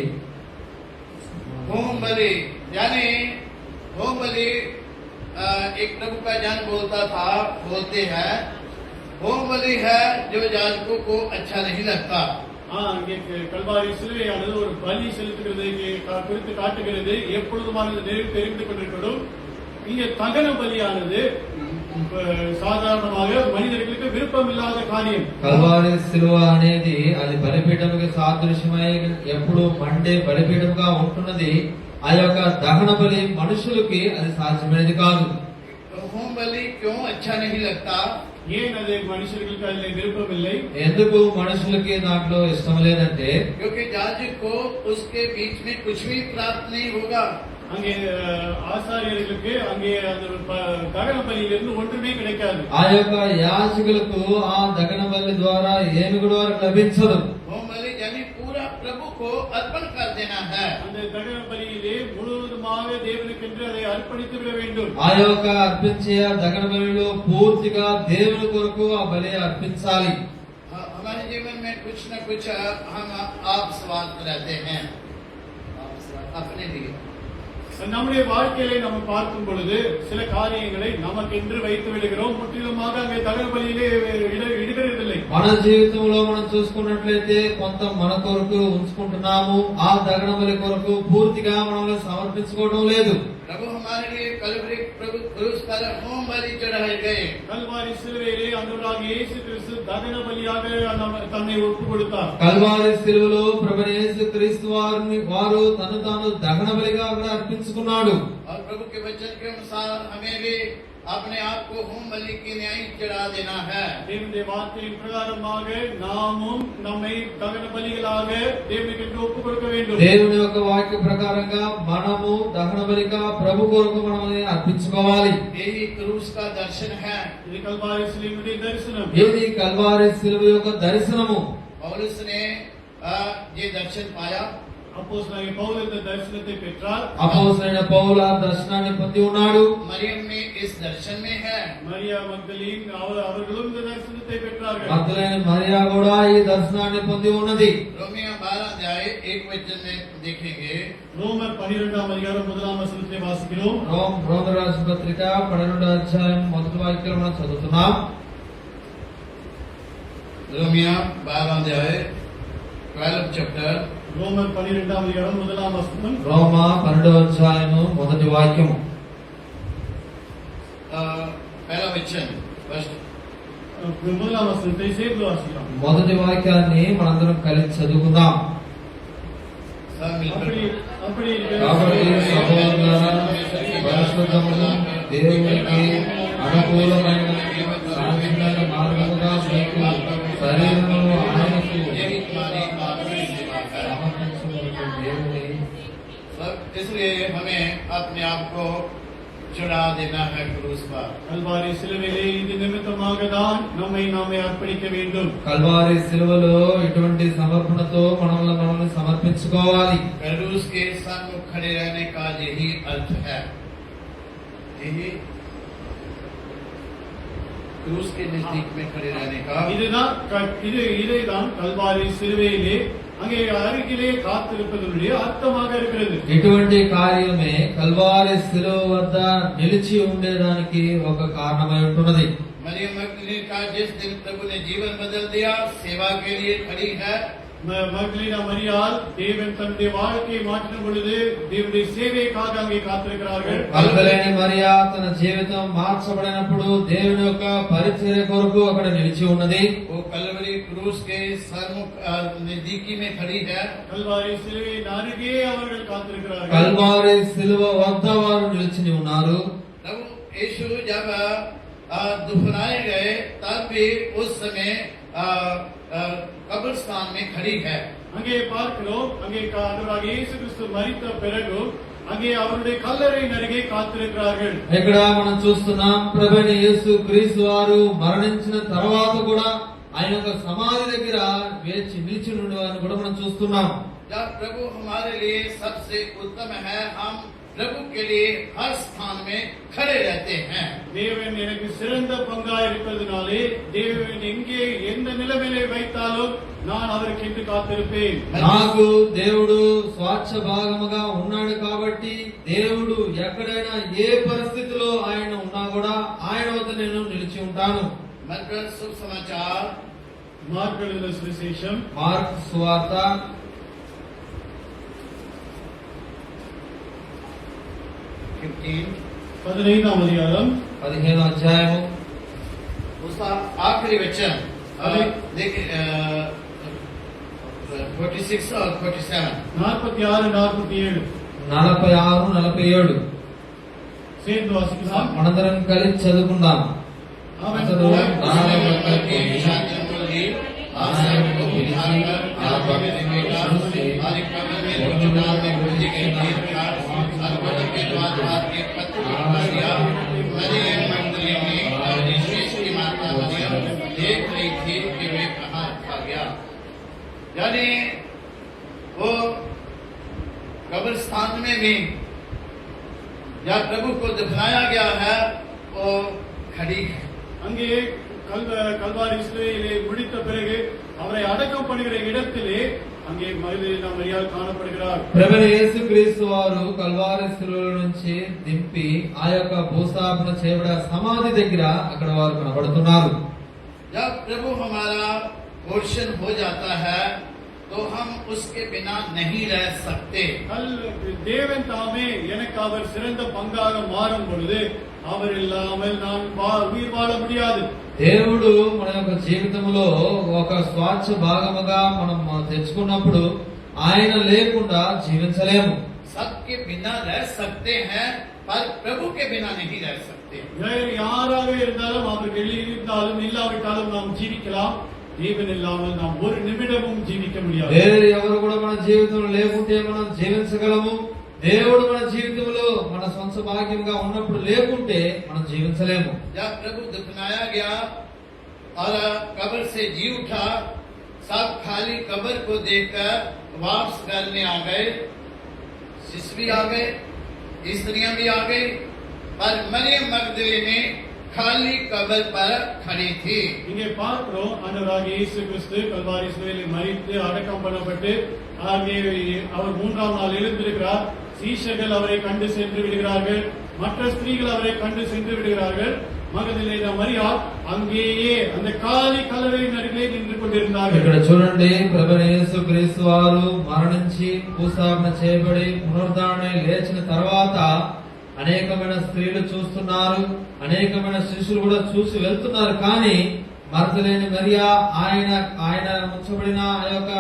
होम बलि यानी होम बलि एक प्रभु का जन बोलते हैं होम बलि है जो याजकों को अच्छा नहीं लगता। அங்கே கல்வாரி சிலுவையானது ஒரு பலி செலுத்துகிறது குறித்து காட்டுகிறது. எப்பொழுதுமானது தெரிந்து கொண்டிருக்கிறோம். இங்கே தகன பலியானது సాధారణంగా మనిషికి విరుపమిల్లాద కార్యం. కల్వారి సిలువ అనేది అది బలిపీఠముకి సాదృశ్యమై ఎప్పుడు మండే బలిపీఠముగా ఉంటున్నది. ఆ యొక్క దహన బలి మనుషులకి అది సాధ్యమైనది కాదు. होम बलि क्यों अच्छा नहीं लगता? ஏன் அது மனுஷர்களுக்கு அதில் விருப்பம் இல்லை? ఎందుకు మనుషులకి దాంట్లో ఇష్టం లేదంటే क्योंकि याजक को उसके बीच में कुछ भी प्राप्त नहीं होगा। அங்கே ஆசாரியர்களுக்கு அங்கே அந்த దహన బలిயிலிருந்து ஒன்றுமே கிடைக்காது. ఆ యొక్క యాజకులకు ఆ దహన బలి ద్వారా ఏమి కూడా వారికి లభించదు. होम बलि यानी प्रभु को अर्पण कर देना है। அந்த தகன பலியிலே முழுவதுமாக தேவனுக்கென்று அதை அர்ப்பணித்து விட வேண்டும். ఆ యొక్క అర్పించే ఆ దహన బలిలో పూర్తిగా దేవుని కొరకు ఆ బలి అర్పించాలి. हमारे जीवन में कुछ न कुछ हम आप सवाल रहते हैं अपने लिए। நம்முடைய வாழ்க்கையிலே நம்ம பார்க்கும் பொழுது சில காரியங்களை நமக்கென்று வைத்து விடுகிறோம். முற்றிலுமாக அங்கே தகன பலியிலே இடுகிறதில்லை. మన జీవితంలో మనం చూసుకున్నట్లయితే కొంత మన కొరకు ఉంచుకుంటున్నాము, ఆ దహన బలి కొరకు పూర్తిగా మనల్ని సమర్పించుకోవడం లేదు. प्रभु हमारे लिए कलवरी प्रभु क्रूस पर होम बलि चढ़ाए गए। கல்வாரி சிலுவையிலே ஆண்டவராகிய இயேசு கிறிஸ்து தகன பலியாக தன்னை ஒப்பு கொடுத்தார். కల్వారి శిలువలో ప్రభువైన యేసుక్రీస్తు వారు తను తాను దహన బలిగా అక్కడ అర్పించుకున్నాడు. और प्रभु के वचन के अनुसार हमें भी अपने आप को होम बलि की न्याय चढ़ा देना है। தேவனுடைய வார்த்தையின் பிரகாரமாக நாமும் நம்மை தகன பலிகளாக தேவனுக்கென்று ஒப்பு கொடுக்க வேண்டும். దేవుని యొక్క వాక్య ప్రకారంగా మనము దహన బలిగా ప్రభు కొరకు మనల్ని అర్పించుకోవాలి. यही क्रूस का दर्शन है। ఇది కల్వారి శిలువ의 దర్శనం. ఇది కల్వారి శిలువ యొక్క దర్శనము. पौलुस ने ये दर्शन पाया। அப்போஸ்தலனாகிய பவுல் இந்த தரிசனத்தை பெற்றார். అపోస్తలుడైన పౌలు ఆ దర్శనాన్ని పొంది ఉన్నాడు. मरियम में इस दर्शन में है। மரியா மగ్దలీన్ அவர்களும் இந்த தரிசனத்தை பெற்றார்கள். మగ్దలేని మరియా కూడా ఈ దర్శనాన్ని పొంది ఉన్నది. रोमियो 12 अध्याय 1 वचन में देखेंगे। ரோமர் 12ஆம் அதிகாரம் 1ஆம் வசனத்தை வாசிக்கிறோம். రోమరు రాసిన పత్రిక 12వ అధ్యాయం మొదటి వాక్యం మనం చదువుతున్నాం. रोमियो 12 अध्याय 12 चैप्टर ரோமர் 12ஆம் அதிகாரம் 1ஆம் வசனம். రోమ 12వ అధ్యాయము మొదటి వాక్యము. पहला वचन फर्स्ट 1ஆம் వసనத்தை சேர்ந்து வாசிக்கலாம். మొదటి వాక్యాన్ని మనందరం కలిసి చదువుకుందాం. सब मिलकर அப்படி కాబట్టి సహోదరులారా, పరిశుద్ధమును దేవునికి అనుకూలమైన సాధ్యమైన మార్గముగా మీకు శరీరమును ఆయనకు यही तुम्हारी आत्मिक सेवा है। సమర్పించుకున్న దేవుని सब इसलिए हमें अपने आप को चढ़ा देना है क्रूस पर। கல்வாரி சிலுவையிலே இது நிமித்தமாக தான் நம்மை நாமே அர்ப்பணிக்க வேண்டும். కల్వారి శిలువలో ఇటువంటి సమర్పణతో మనల్ని సమర్పించుకోవాలి. क्रूस के सम्मुख खड़े रहने का यही अर्थ है। यही क्रूस के नजदीक में खड़े रहने का இதைதான் கல்வாரி சிலுவையிலே அங்கே அருகிலே காத்திருப்பதனுடைய அர்த்தமாக இருக்கிறது. ఇటువంటి కార్యమే కల్వారి శిలువ వద్ద నిలిచి ఉండేదానికి ఒక కారణమై ఉంటున్నది. मरियम मगदलीन का जिस दिन प्रभु ने जीवन बदल दिया, सेवा के लिए खड़ी है। மக்தலேனா மரியாள் தேவன் தன்னுடைய வாழ்க்கையை மாற்றின பொழுது தேவனுடைய சேவைக்காக அங்கே காத்திருக்கிறார்கள். మగ్దలేని మరియా తన జీవితం మార్చబడినప్పుడు దేవుని యొక్క పరిచర్య కొరకు అక్కడ నిలిచి ఉన్నది. वो कलवरी क्रूस के सम्मुख नजदीकी में खड़ी है। கல்வாரி சிலுவையின் அருகே அவர்கள் காத்திருக்கிறார்கள். కల్వారి శిలువ వద్ద వారు నిలిచి ఉన్నారు. प्रभु यीशु जब दफनाए गए तब भी उस समय कब्रिस्तान में खड़ी है। அங்கே பார்க்கிறோம், அங்கே ஆண்டவராகிய இயேசு கிறிஸ்து மரித்த பிறகு அங்கே அவருடைய கல்லறையின் அருகே காத்திருக்கிறார்கள். ఇక్కడ మనం చూస్తున్నాం, ప్రభువైన యేసు క్రీస్తు వారు మరణించిన తర్వాత కూడా ఆయన యొక్క సమాధి దగ్గర వేచి నిలిచి ఉండేవారిని కూడా మనం చూస్తున్నాం. जब प्रभु हमारे लिए सबसे उत्तम है, हम प्रभु के लिए हर स्थान में खड़े रहते हैं। தேவன் எனக்கு சிறந்த பங்காய் இருப்பதனாலே தேவன் எங்கே எந்த நிலைமையிலே வைத்தாலும் நான் அவருக்கென்று காத்திருப்பேன். నాకు దేవుడు స్వాచ్ఛ భాగముగా ఉన్నాడు కాబట్టి దేవుడు ఎక్కడైనా ఏ పరిస్థితిలో ఆయన ఉన్నా కూడా ఆయన వద్ద నేను నిలిచి ఉంటాను. मरकज सुसमाचार మార్కు எழுதின సువిశేషం మార్కు సువార్త 15ஆம் அதிகாரம் 15వ అధ్యాయము उसका आखिरी वचन देखिए 46 और 47 46 47 46 47 சேர்ந்து வாசிக்கலாம். మనందరం కలిసి చదువుకుందాం. ఆమె అతడు उसने मंदिर की शांति बोली, आश्रम को उद्धार कर आत्मा में दिखेगा। हमारी कब्र में चुनाव में भेजी गई थी और वचन के द्वारा के पत्र लिखवा दिया। मरियम मगदलीनी और यीशु की माता मरियम देख रही थी कि वे कहाँ रखा गया। यानी वो कब्रिस्तान में भी जहाँ प्रभु को दफनाया गया है वो खड़ी है। அங்கே கல்வாரி சிலுவையிலே முடித்த பிறகு அவரை அடக்கம் பண்ணுகிற இடத்திலே அங்கே மகதலேனா மரியாள் காணப்படுகிறார். ప్రభువైన యేసుక్రీస్తు వారు కల్వారి శిలువ నుంచి దింపి ఆ యొక్క భూస్థాపన చేయబడిన సమాధి దగ్గర అక్కడ వారు కనబడుతున్నారు. जब प्रभु हमारा पोर्शन हो जाता है तो हम उसके बिना नहीं रह सकते। தேவன் தாமே எனக்கு அவர் சிறந்த பங்காக மாறும் பொழுது அவர் இல்லாமல் நான் உயிர் வாழ முடியாது. దేవుడు మన యొక్క జీవితంలో ఒక స్వాచ్ఛ భాగముగా మనం తెచ్చుకున్నప్పుడు ఆయన లేకుండా జీవించలేము. सबके बिना रह सकते हैं पर प्रभु के बिना नहीं रह सकते। யாராக இருந்தாலும் அவர்கள் இருந்தாலும் இல்லாவிட்டாலும் நாம் ஜீவிக்கலாம். தேவன் இல்லாமல் நாம் ஒரு நிமிடமும் ஜீவிக்க முடியாது. వేరే ఎవరు కూడా మన జీవితంలో లేకుంటే మనం జీవించగలము. దేవుడు మన జీవితంలో మన సొంత భాగ్యంగా ఉన్నప్పుడు లేకుంటే మనం జీవించలేము. जब प्रभु दफनाया गया और कब्र से जी उठा, सब खाली कब्र को देखकर वापस घर में आ गए। शिष्य भी आ गए, स्त्रियां भी आ गई, पर मरियम मगदलीनी खाली कब्र पर खड़ी थी। இங்கே பார்க்கிறோம் ஆண்டவராகிய இயேசு கிறிஸ்து கல்வாரி சிலுவையில் மரித்து அடக்கம் பண்ணப்பட்டு அங்கே அவர் மூன்றாம் நாள் எழுந்திருக்கிறார். சீஷர்கள் அவரை கண்டு சென்று விடுகிறார்கள். மற்ற ஸ்திரீகள் அவரை கண்டு சென்று விடுகிறார்கள். மகதலேனா மரியாள் அங்கேயே அந்த காலி கல்லறையின் அருகே நின்று கொண்டிருந்தார்கள். ఇక్కడ చూడండి ప్రభువైన యేసుక్రీస్తు వారు మరణించి భూస్థాపన చేయబడి పునరుద్ధరణ లేచిన తర్వాత అనేకమైన స్త్రీలు చూస్తున్నారు, అనేకమైన శిష్యులు కూడా చూసి వెళ్తున్నారు. కానీ మరదలేని మరియా ఆయన ఉంచబడిన ఆ యొక్క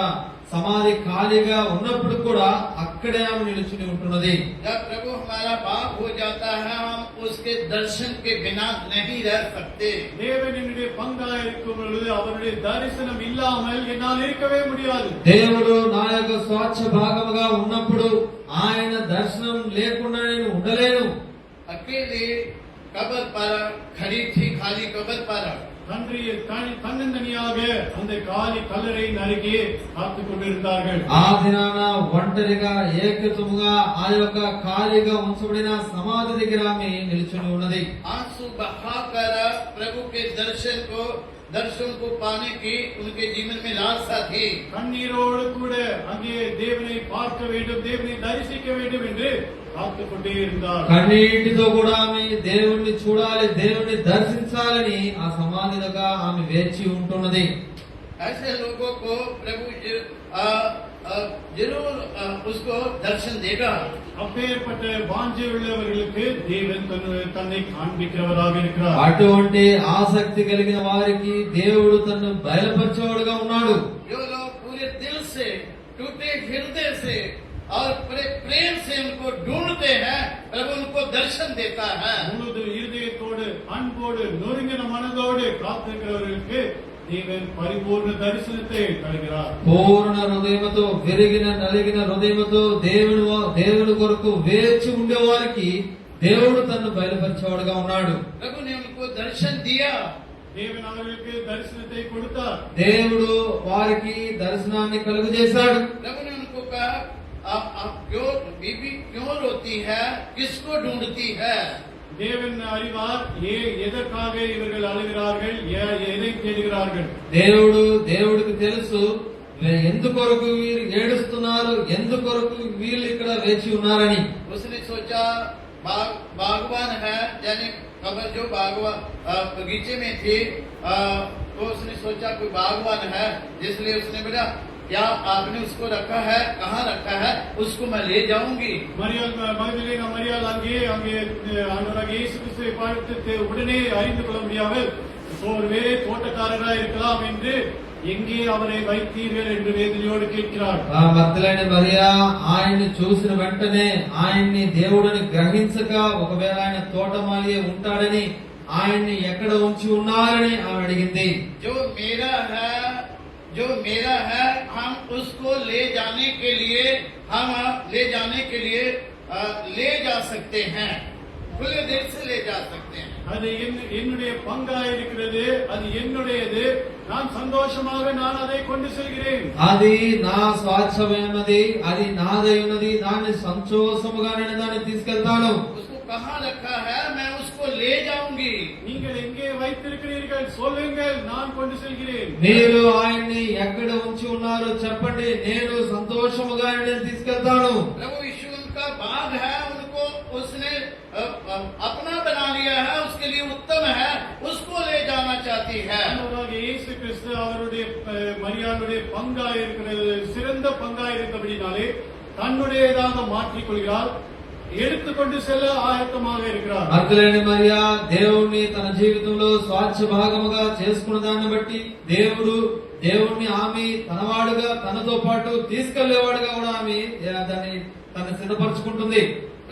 సమాధి ఖాళీగా ఉన్నప్పుడు కూడా అక్కడే ఆమె నిలుచుని ఉంటున్నది. जब प्रभु हमारा बाप हो जाता है हम उसके दर्शन के बिना नहीं रह सकते। தேவனுடைய பங்காக இருக்கும் பொழுது அவருடைய தரிசனம் இல்லாமல் என்னால் இருக்கவே முடியாது. దేవుడు నా యొక్క స్వాచ్ఛ భాగముగా ఉన్నప్పుడు ఆయన దర్శనం లేకుండా నేను ఉండలేను. अकेले कब्र पर खड़ी थी, खाली कब्र पर தன்னந்தனியாக அந்த காலி கல்லறையின் அருகே காத்துக் கொண்டிருந்தார்கள். ఆ దినాన ఒంటరిగా ఏకత్వముగా ఆ యొక్క ఖాళీగా ఉంచబడిన సమాధి దగ్గర ఆమె నిలుచుని ఉన్నది. आंसू बहाकर प्रभु के दर्शन को पाने की उनके जीवन में लालसा थी। கண்ணீரோடு கூட அங்கே தேவனை பார்க்க வேண்டும், தேவனை தரிசிக்க வேண்டும் என்று காத்துக் கொண்டே இருந்தார். కన్నీటితో కూడా ఆమె దేవుణ్ణి చూడాలి, దేవుణ్ణి దర్శించాలని ఆ సమాధి దగ్గర ఆమె వేచి ఉంటున్నది. ऐसे लोगों को प्रभु जरूर उसको दर्शन देगा। அப்பேற்பட்ட வாஞ்சை உள்ளவர்களுக்கு தேவன் தன்னை காண்பிக்கிறவராக இருக்கிறார். అటువంటి ఆసక్తి కలిగిన వారికి దేవుడు తన్ను బయలుపరిచేవాడుగా ఉన్నాడు. जो लोग पूरे दिल से, टूटे हृदय से और पूरे प्रेम से उनको ढूंढते हैं, प्रभु उनको दर्शन देता है। முழு இருதயத்தோடு அன்போடு நொறுங்கின மனதோடு காத்திருக்கிறவர்களுக்கு தேவன் பரிபூர்ண தரிசனத்தை தருகிறார். పూర్ణ హృదయముతో విరిగిన నలిగిన హృదయముతో దేవుని కొరకు వేచి ఉండే వారికి దేవుడు తన్ను బయలుపరిచేవాడుగా ఉన్నాడు. प्रभु ने उनको दर्शन दिया। தேவன் அவர்களுக்கு தரிசனத்தை கொடுத்தார். దేవుడు వారికి దర్శనాన్ని కలుగజేశాడు. प्रभु ने उनको कहा आप क्यों बीबी क्यों रोती है, किसको ढूंढती है? தேவன் அறிவார் எதற்காக இவர்கள் அழுகிறார்கள், எதை தேடுகிறார்கள். దేవుడికి తెలుసు ఎందుకొరకు వీరు ఏడుస్తున్నారు, ఎందుకొరకు వీళ్ళు ఇక్కడ వేచి ఉన్నారని. उसने सोचा बागवान है, यानी कब्र जो बागवान बगीचे में थी, तो उसने सोचा कोई बागवान है, इसलिए उसने बोला क्या आपने उसको रखा है, कहाँ रखा है, उसको मैं ले जाऊंगी। மகதலேனா மரியாள் அங்கே ஆண்டவராகிய இயேசு கிறிஸ்துவை பார்த்து உடனே அறிந்து கொள்ள முடியாமல் ஒருவேளை தோட்டக்காரராக இருக்கலாம் என்று எங்கே அவரை வைத்தீர்கள் என்று வேதனையோடு கேட்கிறார். మగ్దలేని మరియా ఆయన్ని చూసిన వెంటనే ఆయన్ని దేవుడిని గ్రహించక ఒకవేళ ఆయన తోటమాలి ఉంటాడని ఆయన్ని ఎక్కడ ఉంచి ఉన్నారని ఆమె అడిగింది. जो मेरा है हम उसको ले जाने के लिए ले जा सकते हैं। खुले दिल से ले जा सकते हैं। அது என்னுடைய பங்காய் இருக்கிறது, அது என்னுடையது, நான் சந்தோஷமாக நான் அதை கொண்டு செல்கிறேன். అది నా స్వాచ్ఛమైనది, అది నాదై ఉన్నది, దాన్ని సంతోషముగా నేను దాన్ని తీసుకెళ్తాను. उसको कहाँ रखा है, मैं उसको ले जाऊंगी। நீங்கள் எங்கே வைத்திருக்கிறீர்கள் சொல்லுங்கள், நான் கொண்டு செல்கிறேன். మీరు ఆయన్ని ఎక్కడ ఉంచి ఉన్నారో చెప్పండి, నేను సంతోషముగా నేను తీసుకెళ్తాను. प्रभु यीशु उनका बाग है, उनको उसने अपना बना लिया है, उसके लिए उत्तम है, उसको ले जाना चाहती है। ஆண்டவராகிய இயேசு கிறிஸ்து அவருடைய மரியாளுடைய பங்காய் இருக்கிறது, சிறந்த பங்காய் இருக்கிறபடினாலே தன்னுடையதாக மாற்றிக் கொள்கிறார், எடுத்துக்கொண்டு செல்ல ஆயத்தமாக இருக்கிறார். అర్ధలేని మరియా దేవుణ్ణి తన జీవితంలో స్వాచ్ఛ భాగముగా చేసుకున్న దాన్ని బట్టి దేవుణ్ణి ఆమె తనవాడుగా తనతో పాటు తీసుకెళ్లేవాడుగా కూడా ఆమె దాన్ని తను సిద్ధపరచుకుంటుంది.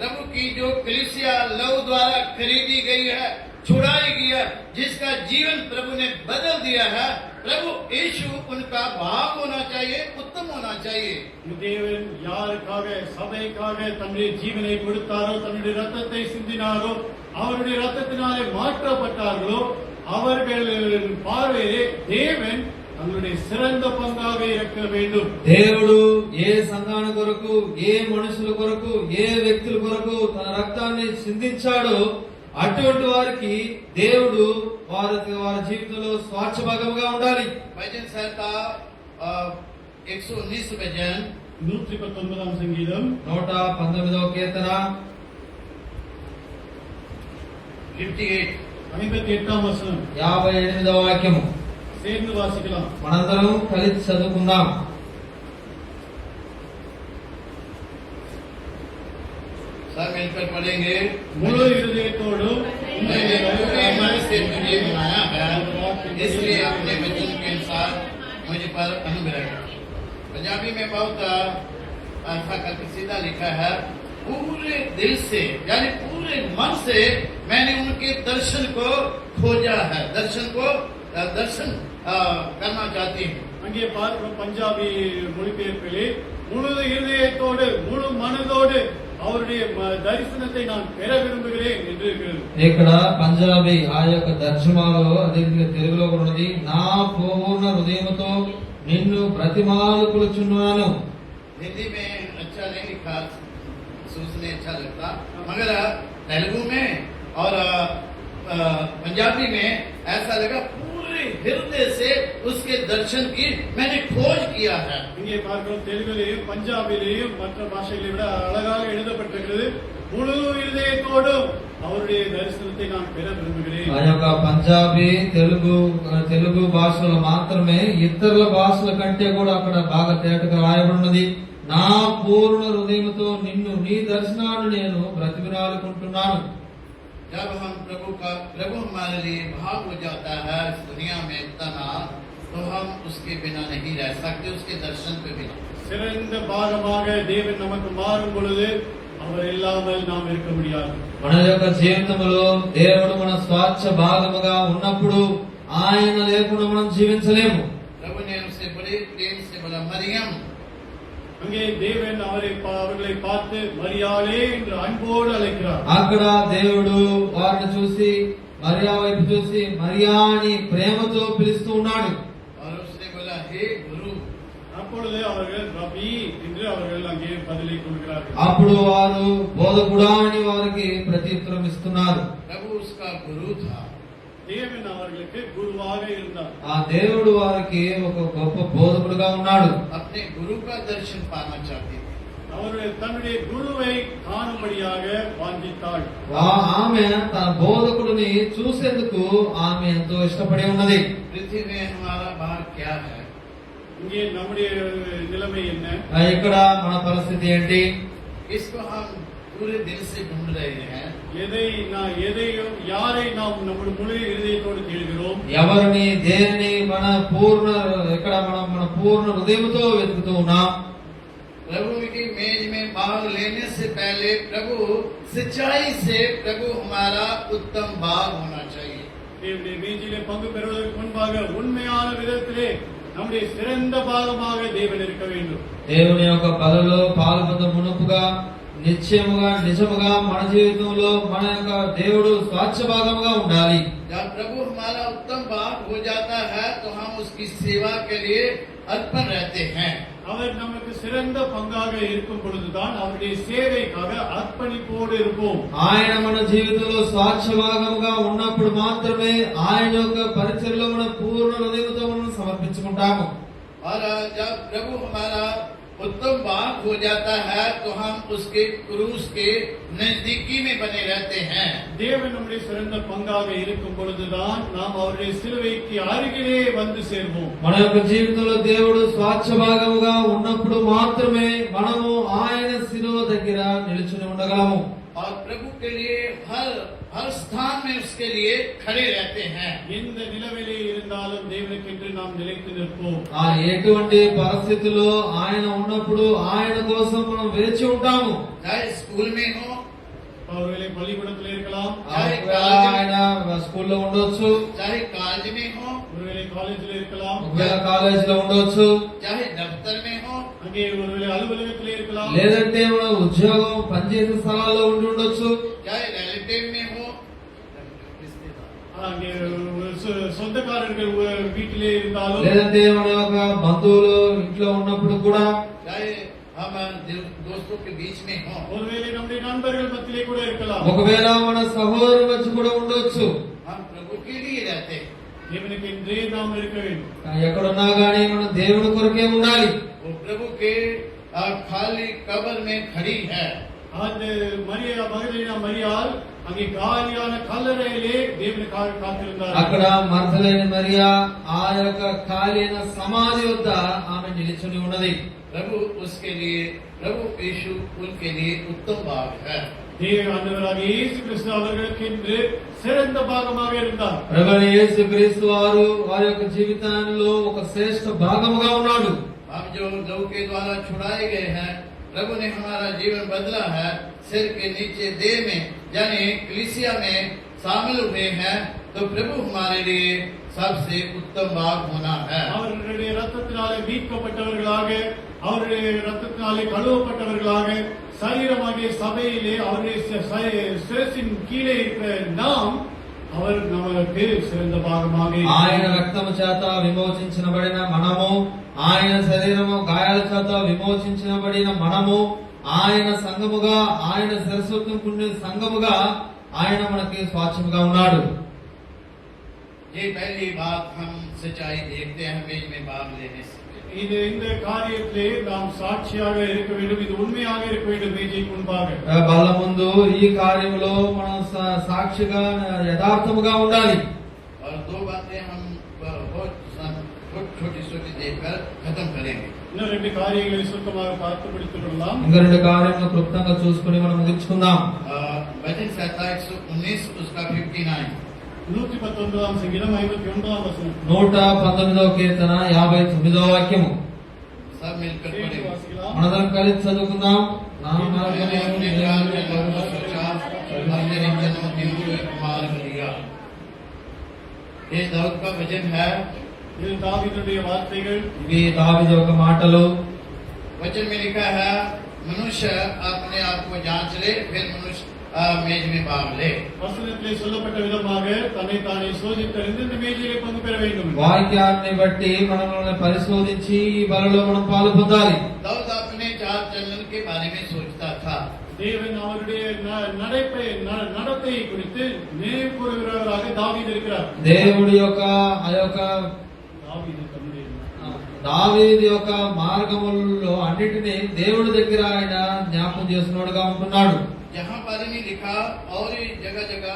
प्रभु की जो कलीसिया लहू द्वारा खरीदी गई है, छुड़ाई गई है, जिसका जीवन प्रभु ने बदल दिया है, प्रभु यीशु उनका भाग होना चाहिए, उत्तम होना चाहिए। தேவன் யாருக்காக சபைக்காக தன்னுடைய ஜீவனை கொடுத்தாரோ, தன்னுடைய ரத்தத்தை சிந்தினாரோ, அவருடைய ரத்தத்தினாலே மாற்றப்பட்டார்களோ, அவர்கள் பார்வையிலே தேவன் தன்னுடைய சிறந்த பங்காக இருக்க வேண்டும். దేవుడు ఏ సంఘాని కొరకు, ఏ మనుషుల కొరకు, ఏ వ్యక్తుల కొరకు తన రక్తాన్ని సిందించాడో అటువంటి వారికి దేవుడు వారి జీవితంలో స్వాచ్ఛ భాగముగా ఉండాలి. भजन संहिता 119 भजन 119వ సంగీతం 119వ కీర్తన 58 58వ వచనం 58వ వాక్యము சேர்ந்து வாசிக்கலாம். మనందరం కలిసి చదువుకుందాం. सब मिलकर पढ़ेंगे। முழு இருதயத்தோடு मैंने पूरे मन से तुझे बनाया है, इसलिए अपने वचन के अनुसार मुझ पर अनुग्रह कर। पंजाबी में बहुत ऐसा करके सीधा लिखा है, पूरे दिल से यानी पूरे मन से मैंने उनके दर्शन को खोजा है, दर्शन करना चाहती हूँ। அங்கே பார்க்கிறோம் பஞ்சாபி மொழிபெயர்ப்பிலே முழு இருதயத்தோடு முழு மனதோடு அவருடைய தரிசனத்தை நான் பெற விரும்புகிறேன் என்று இருக்கிறது. ఇక్కడ పంజాబీ ఆ యొక్క తర్జుమాలో అదే తెలుగులో కూడా ఉన్నది, నా పూర్ణ హృదయముతో నిన్ను బ్రతిమాలుకొనుచున్నాను. हिंदी में अच्छा नहीं लिखा, सोचने अच्छा लगता, मगर तेलुगु में और पंजाबी में ऐसा लगा पूरे हृदय से उसके दर्शन की मैंने खोज किया है। இங்கே பார்க்கிறோம் தெலுங்குலேயும் பஞ்சாபிலேயும் மற்ற பாஷைகளை விட அழகாக எழுதப்பட்டிருக்கிறது, முழு இருதயத்தோடு அவருடைய தரிசனத்தை நான் பெற விரும்புகிறேன். ఆ యొక్క పంజాబీ తెలుగు భాషలో మాత్రమే, ఇతరుల భాషల కంటే కూడా అక్కడ బాగా తేటగా రాయబడినది, నా పూర్ణ హృదయముతో నిన్ను నీ దర్శనాన్ని నేను బ్రతిమిలాడుకుంటున్నాను. जब हम प्रभु हमारे लिए भाग हो जाता है इस दुनिया में तना, तो हम उसके बिना नहीं रह सकते, उसके दर्शन के बिना। சிறந்த பாகமாக தேவன் நமக்கு மாறும் பொழுது அவர் இல்லாமல் நாம் இருக்க முடியாது. మన యొక్క జీవితంలో దేవుడు మన స్వాచ్ఛ భాగముగా ఉన్నప్పుడు ఆయన లేకుండా మనం జీవించలేము. प्रभु ने उसे बड़े प्रेम से बोला, मरियम। அங்கே தேவன் அவர்களை பார்த்து மரியாளே என்று அன்போடு அழைக்கிறார். అక్కడ దేవుడు వారిని చూసి, మరియా వైపు చూసి మరియా అని ప్రేమతో పిలుస్తూ ఉన్నాడు. और उसने बोला, हे गुरु। அப்பொழுது அவர்கள் ரபி என்று அவர்கள் அங்கே பதிலை கொடுக்கிறார்கள். అప్పుడు వారు బోధకుడా అని వారికి ప్రత్యుత్తరం ఇస్తున్నారు. प्रभु उसका गुरु था। தேவன் அவர்களுக்கு குருவாக இருந்தார். ఆ దేవుడు వారికి ఒక గొప్ప బోధకుడుగా ఉన్నాడు. अपने गुरु का दर्शन पाना चाहती थी। அவர்கள் தன்னுடைய குருவை காணும்படியாக வாஞ்சித்தாள். ఆమె తన బోధకుడిని చూసేందుకు ఆమె ఎంతో ఇష్టపడి ఉన్నది. पृथ्वी में हमारा भाग क्या है? இங்கே நம்முடைய நிலைமை என்ன? ఇక్కడ మన పరిస్థితి ఏంటి? इसको हम पूरे दिल से ढूंढ रहे हैं। யாரை நாம் நம்முடைய முழு இருதயத்தோடு தேடுகிறோம்? ఎవరిని, దేనిని మన పూర్ణ హృదయంతో వెతుకుతూ ఉన్నాం. प्रभु की मेज में भाग लेने से पहले प्रभु सच्चाई से प्रभु हमारा उत्तम भाग होना चाहिए। தேவனுடைய மேஜிலே பங்கு பெறுவதற்கு முன்பாக உண்மையான விதத்திலே நம்முடைய சிறந்த பாகமாக தேவன் இருக்க வேண்டும். దేవుని యొక్క బలలో పాల్పొంద మునుపుగా నిజముగా మన జీవితంలో మన యొక్క దేవుడు స్వాస్థ్య భాగముగా ఉండాలి. जब प्रभु हमारा उत्तम भाग हो जाता है तो हम उसकी सेवा के लिए अर्पण रहते हैं. அவர் நமக்கு சிறந்த பங்காக இருக்கும் பொழுதுதான் அவருடைய சேவைக்காக அர்ப்பணிப்போடு இருப்போம். ఆయన మన జీవితంలో స్వాస్థ్య భాగముగా ఉన్నప్పుడు మాత్రమే ఆయన యొక్క పరిచర్యలో మన పూర్ణ హృదయంతో మనం సమర్పించుకుంటాము. और जब प्रभु हमारा उत्तम भाग हो जाता है तो हम उसके क्रूस के नजदीकी में बने रहते हैं. தேவன் நம்முடைய சிறந்த பங்காக இருக்கும் பொழுதுதான் நாம் அவருடைய சிலுவைக்கு அருகிலே வந்து சேர்வோம். మన యొక్క జీవితంలో దేవుడు స్వాస్థ్య భాగముగా ఉన్నప్పుడు మాత్రమే మనము ఆయన శిలువ దగ్గర నిలుచుని ఉండగలము. और प्रभु के लिए हर स्थान में उसके लिए खड़े रहते हैं. எந்த நிலவிலே இருந்தாலும் தேவனுக்கென்று நாம் நிலைத்து நிற்போம். ఎటువంటి పరిస్థితుల్లో ఆయన ఉన్నప్పుడు ఆయన కోసం మనం వేచి ఉంటాము. चाहे स्कूल में हो, ஒருவேளை பள்ளிக்கூடத்தில் இருக்கலாம், ఆయన స్కూల్లో ఉండొచ్చు, चाहे कॉलेज में हो, ஒருவேளை காலேஜில் இருக்கலாம், ఒకవేళ కాలేజీలో ఉండొచ్చు, चाहे दफ्तर में हो, அங்கே ஒருவேளை அலுவலகத்தில் இருக்கலாம், లేదంటే మన ఉద్యోగం పనిచేసే స్థలాల్లో ఉండి ఉండొచ్చు, चाहे रिलेटिव में हो, அங்கே சொந்தக்காரர்கள் வீட்டிலே இருந்தாலும், లేదంటే మన యొక్క బంధువులు ఇంట్లో ఉన్నప్పుడు కూడా, चाहे हम दोस्तों के बीच में हो, ஒருவேளை நம்முடைய நண்பர்கள் மத்தியிலே கூட இருக்கலாம், ఒకవేళ మన సహోదరుల మధ్య కూడా ఉండొచ్చు. हम प्रभु के लिए रहते हैं. தேவனுக்கென்றே நாம் இருக்க வேண்டும். ఎక్కడున్నా గానీ మనం దేవుని కొరకే ఉండాలి. वो प्रभु के खाली कब्र में खड़ी है. அந்த மரியா மகதலேனா மரியாள் அங்கே காலியான கல்லறையிலே தேவனுக்காக காத்திருந்தார். అక్కడ మర్దలైన మరియా ఆ యొక్క ఖాళీ అయిన సమాధి వద్ద ఆమె నిలిచుని ఉన్నది. प्रभु उसके लिए, प्रभु यीशु उनके लिए उत्तम भाग है. ஆண்டவராகிய இயேசு கிறிஸ்து அவர்களுக்கென்று சிறந்த பாகமாக இருந்தார். ప్రభువైన యేసుక్రీస్తు వారు వారి యొక్క జీవితంలో ఒక శ్రేష్ఠ భాగముగా ఉన్నాడు. हम जो लहू के द्वारा छुड़ाए गए हैं, प्रभु ने हमारा जीवन बदला है. सिर के नीचे देह में यानी कलीसिया में शामिल हुए हैं तो प्रभु हमारे लिए सबसे उत्तम भाग होना है. அவர்களுடைய ரத்தத்தினாலே மீட்கப்பட்டவர்களாக, அவருடைய ரத்தத்தினாலே கழுவப்பட்டவர்களாக, சரீரமாகிய சபையிலே அவருடைய சிரசின் கீழே இருக்கிற நாம் அவர் நமக்கு சிறந்த பாகமாக ఆయన రక్తము చేత విమోచించబడిన మనము, ఆయన శరీరము గాయాల చేత విమోచించబడిన మనము, ఆయన సంఘముగా, ఆయన సరస్వతంకుండే సంఘముగా ఆయన మనకి స్వాస్థ్యముగా ఉన్నాడు. ये पहली बात हम सच्चाई देखते हैं मेज में भाग लेने से. இந்த காரியத்திலே நாம் சாட்சியாக இருக்க வேண்டும். இது உண்மையாக இருக்க வேண்டும். மேஜைக்கு முன்பாக బల్ల ముందు ఈ కార్యములో మనం సాక్షిగా యథార్థముగా ఉండాలి. और दो बातें हम बहुत छोटी छोटी देखकर खत्म करेंगे. இன்னும் ரெண்டு காரியங்களை சுத்தமாக பார்த்து முடித்துக் கொள்ளலாம். ఇంకా రెండు కార్యములు క్లుప్తంగా చూసుకుని మనం ముగించుకుందాం. वचन 119 उसका 59. 119 సంగీతం 59వ వచనం. 119వ కీర్తన 59వ వాక్యము. सब मिलकर पढ़ेंगे. మనందరం కలిసి చదువుకుందాం. నా मैंने अपने प्यार में लोगों को सोचा और मेरे जन्मदिन को मार्ग लिया. ये दाऊद का वचन है. இது தாவீதுடைய வார்த்தைகள். ఇవి దావీదు యొక్క మాటలు. वचन में लिखा है, मनुष्य अपने आप को जांच ले, फिर मनुष्य मेज में भाग ले. வசனத்திலே சொல்லப்பட்ட விதமாக தன்னை தானே சோதித்தறிந்து இந்த மேஜையிலே பங்கு பெற வேண்டும். వాక్యాన్ని బట్టి మనల్ని పరిశోధించి ఈ బలలో మనం పాలు పొందాలి. दाऊद अपने चाल चलन के बारे में सोचता था. தேவன் அவருடைய நடத்தை குறித்து நினைவு கூறுகிறவராக தாவீது இருக்கிறார். దేవుడి యొక్క ఆ యొక్క தாவீது தன்னுடைய దావీదు యొక్క మార్గములలో అన్నిటినీ దేవుడి దగ్గర ఆయన జ్ఞాపకం చేస్తున్నట్టుగా ఉంటున్నాడు. यहाँ पर नहीं लिखा और जगह जगह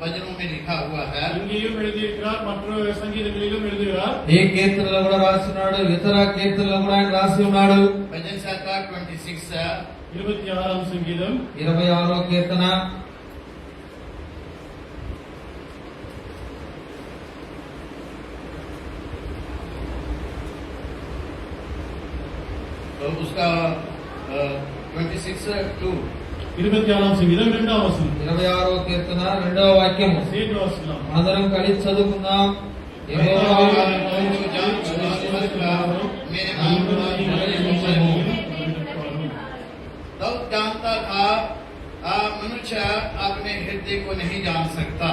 भजनों में लिखा हुआ है. இங்கேயும் எழுதியிருக்கிறார், மற்ற சங்கீதங்களிலும் எழுதுகிறார். ఈ కీర్తనలో కూడా రాస్తున్నాడు, ఇతర కీర్తనలో కూడా ఆయన రాసి ఉన్నాడు. भजन संहिता 26 26వ సంగీతం 26వ కీర్తన तो उसका 26:2. 26వ సంగీతం 2వ వచనం. 26వ కీర్తన 2వ వాక్యము. సేటు వచనం. అందరం కలిసి చదువుకుందాం. యెహోవా मेरे नाम दाऊद हृदय को नहीं जान सकता।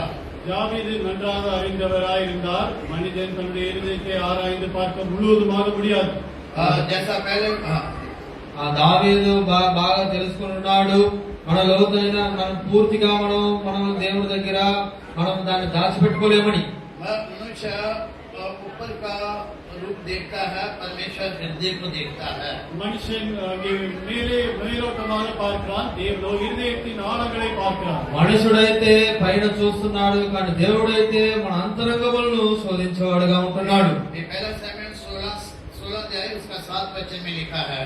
தாவீது நன்றாக அறிந்தவராய் இருந்தார். மனிதன் தன்னுடைய இருதயத்தை ஆராய்ந்து பார்க்க முழுவதுமாக முடியாது. जैसा पहले ఆ దావీదు బాగా తెలుసుకున్నాడు. మన లోతైన మనం పూర్తిగా మనం దేవుడి దగ్గర మనం దాన్ని దాచిపెట్టుకోలేమని. मनुष्य ऊपर का रूप देखता है, परमेश्वर हृदय को देखता है। மனுஷன் மேலே மேலோட்டமாக பார்க்கிறான், దేవుడు హృదయத்தின் ఆழங்களை பார்க்கிறான். మనుషుడైతే పైన చూస్తున్నాడు, కానీ దేవుడైతే మన అంతరంగములను శోధించేవాడుగా ఉంటున్నాడు. पहला सामुएल 16 अध्याय उसका 7 वचन में लिखा है।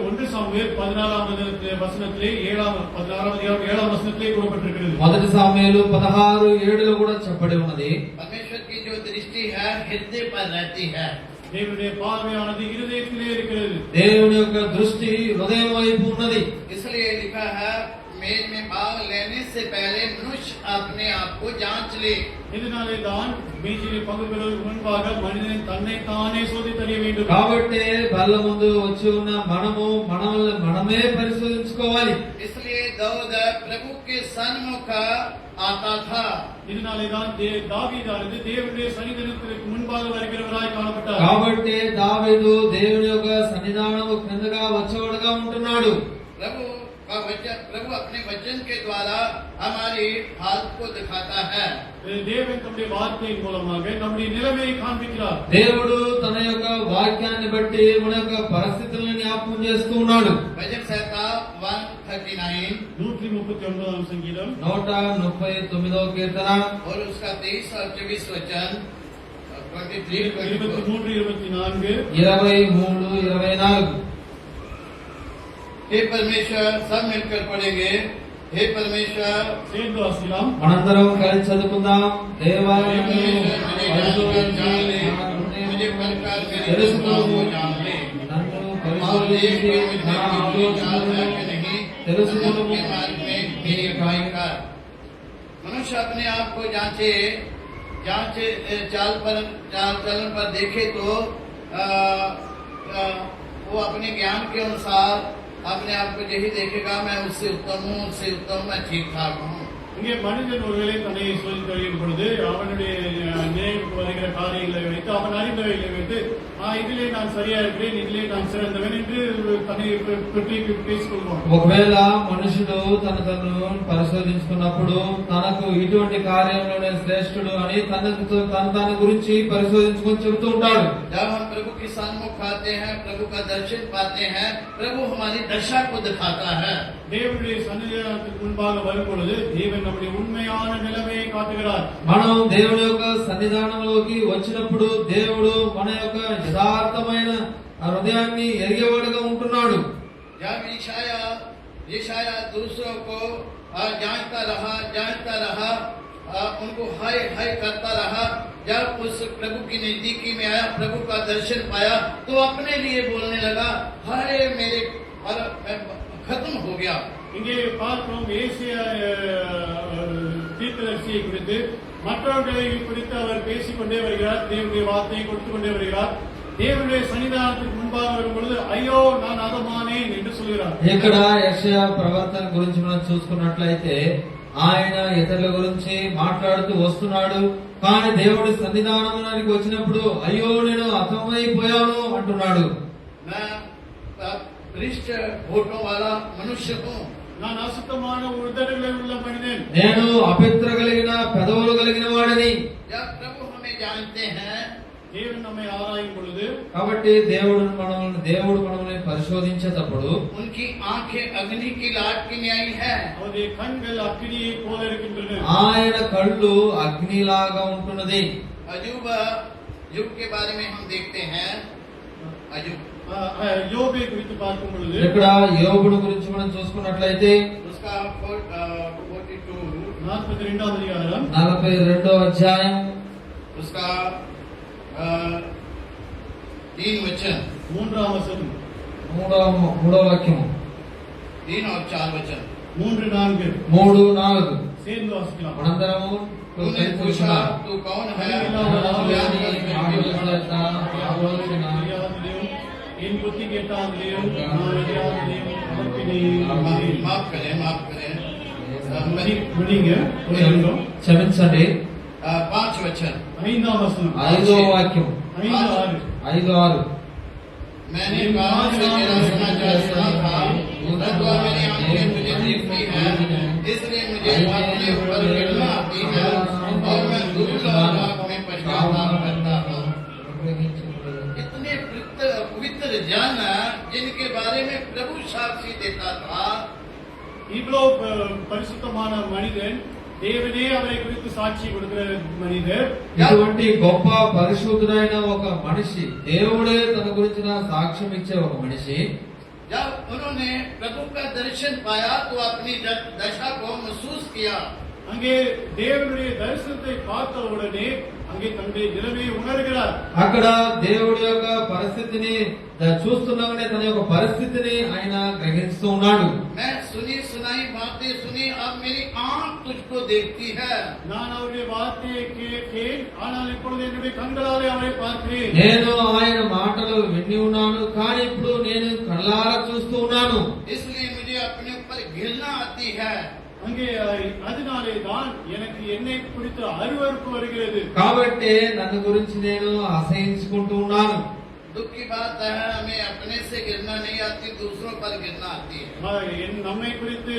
ஒன்று சாமுவேல் 14 వచనத்திலே 7 వచనத்திலே కూడబెట్టిరుக்கிறது. మొదటి సాముయేలు 16:7 కూడా చెప్పబడి ఉన్నది. परमेश्वर की जो दृष्टि है हृदय पर रहती है। దేవుடைய பார்வையானது இருதயத்திலே இருக்கிறது. దేవుని యొక్క దృష్టి హృదయం వైపు ఉన్నది. इसलिए लिखा है मेज में भाग लेने से पहले मनुष्य अपने आप को जांच ले। இதனாலே தான் மீதிலே பங்கு பெறுவதற்கு முன்பாக மனிதன் தன்னை தானே சோதித்தறிய வேண்டும். కాబట్టి బల్ల ముందు వచ్చి ఉన్న మనమే పరిశోధించుకోవాలి. इसलिए दाऊद प्रभु के सन्मुख आता था। இதனாலே தான் தாவீதானது தேவனுடைய சன்னிதானத்திற்கு முன்பாக வருகிறவராய் காணப்பட்டார். కాబట్టి దావీదు దేవుని యొక్క సన్నిధానము క్రిందగా వచ్చేవాడుగా ఉంటున్నాడు. प्रभु अपने वचन के द्वारा हमारी हालत को दिखाता है। தேவன் தம்முடைய வார்த்தையின் மூலமாக நம்முடைய நிலைமையை காண்பிக்கிறார். దేవుడు తన యొక్క వాక్యాన్ని బట్టి మన యొక్క పరిస్థితులను జ్ఞాపకం చేస్తూ ఉన్నాడు. भजन संहिता 139 139వ సంగీతం 139వ కీర్తన और उसका 23 और 24 वचन 23 23-24 23-24 हे परमेश्वर सब मिलकर पढ़ेंगे। हे परमेश्वर சேர்ந்து வாசிக்கலாம். మనందరం కలిసి చదువుకుందాం. దేవాలయము मुझे परकार मेरे स्वभाव को जान ले। నన్ను और देख పరిశోధించి के मुझ నా में मेरी चाल है ఆలోచనలను कि नहीं, తెలుసుకొనుము. के मार्ग में मेरी अगुवाई कर। मनुष्य अपने आप को जांचे चाल चलन पर देखे तो वो अपने ज्ञान के अनुसार अपने आप को यही देखेगा, मैं उससे उत्तम हूँ, मैं ठीक ठाक हूँ। இங்கே மனிதன் ஒருவேளை தன்னை சோதித்தறியும் பொழுது அவனுடைய நினைவுக்கு வருகிற காரியங்களை வைத்து அவன் அறிந்தவைகளை வைத்து இதிலே நான் சரியா இருக்கிறேன், இதிலே நான் சிறந்தவன் என்று தன்னை பற்றி பேசிக்கொள்வான். ఒకవేళ మనుషుడు తను పరిశోధించుకున్నప్పుడు తనకు ఇటువంటి కార్యంలోనే శ్రేష్ఠుడు అని తన గురించి పరిశోధించుకొని చెబుతూ ఉంటాడు. जब हम प्रभु के सन्मुख आते हैं, प्रभु का दर्शन पाते हैं, प्रभु हमारी दशा को दिखाता है। దేవుడి సన్నిధానத்துக்கு మున్பாக வரும் பொழுது தேவன் நம்முடைய உண்மையான நிலைமையை காட்டுகிறார். మనం దేవుని యొక్క సన్నిధానంలోకి వచ్చినప్పుడు దేవుడు మన యొక్క యథార్థమైన హృదయాన్ని ఎరిగేవాడుగా ఉంటున్నాడు. जब यशाया दूसरों को जांचता रहा उनको हाय हाय करता रहा, जब उस प्रभु की नजदीकी में आया, प्रभु का दर्शन पाया, तो अपने लिए बोलने लगा, हाय मेरे खत्म हो गया। இங்கே பார்க்கிறோம் ஏசியா தீர்க்கதரிசியை குறித்து மற்றவர்களை குறித்து அவர் பேசிக்கொண்டே வருகிறார், தேவனுடைய வார்த்தையை கொடுத்து கொண்டே வருகிறார். దేవుடைய సన్నిధానத்துக்கு முன்பாக வரும் பொழுது అయ్యో நான் அதமானேன் என்று சொல்கிறார். ఇక్కడ యెషయా ప్రవర్తన గురించి మనం చూసుకున్నట్లయితే ఆయన ఇతరుల గురించి మాట్లాడుతూ వస్తున్నాడు, కానీ దేవుడి సన్నిధానానికి వచ్చినప్పుడు అయ్యో నేను హతమైపోయాను అంటున్నాడు. भ्रष्ट होठों वाला मनुष्य हूँ, நான் అశుద్ధమైన ఉదరములు ఉన్న మనిషిని, నేను అపవిత్ర కలిగిన పెదవులు కలిగిన వాడిని. जब प्रभु हमें जानते हैं, దేవుడు நம்மை ఆరాயும் பொழுது, కాబట్టి దేవుడు మనల్ని పరిశోధించేటప్పుడు उनकी आंखें अग्नि की लाट की न्यायी है। அவருடைய கண்கள் அக்கினியை போல இருக்கின்றன. ఆయన కళ్ళు అగ్నిలాగా ఉంటున్నది. अजूब के बारे में हम देखते हैं। अजूब యోబు గురించి பார்க்கும் பொழுது, ఇక్కడ యోబుడు గురించి మనం చూసుకున్నట్లయితే उसका 42వ అధ్యాయం 42వ అధ్యాయం उसका 3 वचन 3వ వచనం 3వ వాక్యం 3 और 4 वचन 3-4 சேர்ந்து வாசிக்கலாம். మనందరము तूने पूछा तू कौन है, என் புத்தி கெட்டாதிலையும் நான் அறியாதிலையும் உனக்கு நீ माफ करें முடிங்க புரியுங்களா? క్షమించండి. 5 वचन 5ஆம் வசனம் 5వ వాక్యం 5:6 5:6 मैंने कान से तेरा समाचार सुना था, परंतु मेरी आंखें तुझे देखती हैं, इसलिए मुझे अपने ऊपर गिरना आती है और मैं धूल और राख में पछतावा करता हूँ। इतने पवित्र जन जिनके बारे में प्रभु साक्षी देता था, இவ்வளோ பரிசுத்தமான மனிதன், தேவனே அவரை குறித்து சாட்சி கொடுக்கிற மனிதர், ఇటువంటి గొప్ప పరిశుద్ధుడైన ఒక మనిషి, దేవుడే తన గురించిన సాక్ష్యం ఇచ్చే ఒక మనిషి, जब उन्होंने प्रभु का दर्शन पाया तो अपनी दशा को महसूस किया। அங்கே தேவனுடைய தரிசனத்தை பார்த்த உடனே அங்கே தன்னுடைய நிலைமையை உணர்கிறார். అక్కడ దేవుడి యొక్క పరిస్థితిని చూస్తున్నాగానే తన యొక్క పరిస్థితిని ఆయన గ్రహిస్తూ ఉన్నాడు. मैं सुनी सुनाई बातें सुनी, अब मेरी आंख तुझको देखती है। நான் அவருடைய வார்த்தையை கேட்டேன், ஆனால் இப்பொழுது என்னுடைய கண்களாலே அவரை பார்க்கிறேன். నేను ఆయన మాటలు విని ఉన్నాను, కానీ ఇప్పుడు నేను కళ్ళారా చూస్తూ ఉన్నాను. इसलिए मुझे अपने ऊपर घृणा आती है। அங்கே அதனாலே தான் எனக்கு என்னை குறித்து அருவருப்பு வருகிறது. కాబట్టి నన్ను గురించి నేను అసహించుకుంటూ ఉన్నాను. दुख की बात है, हमें अपने से गिरना नहीं आती, दूसरों पर गिरना आती है। நம்மை குறித்து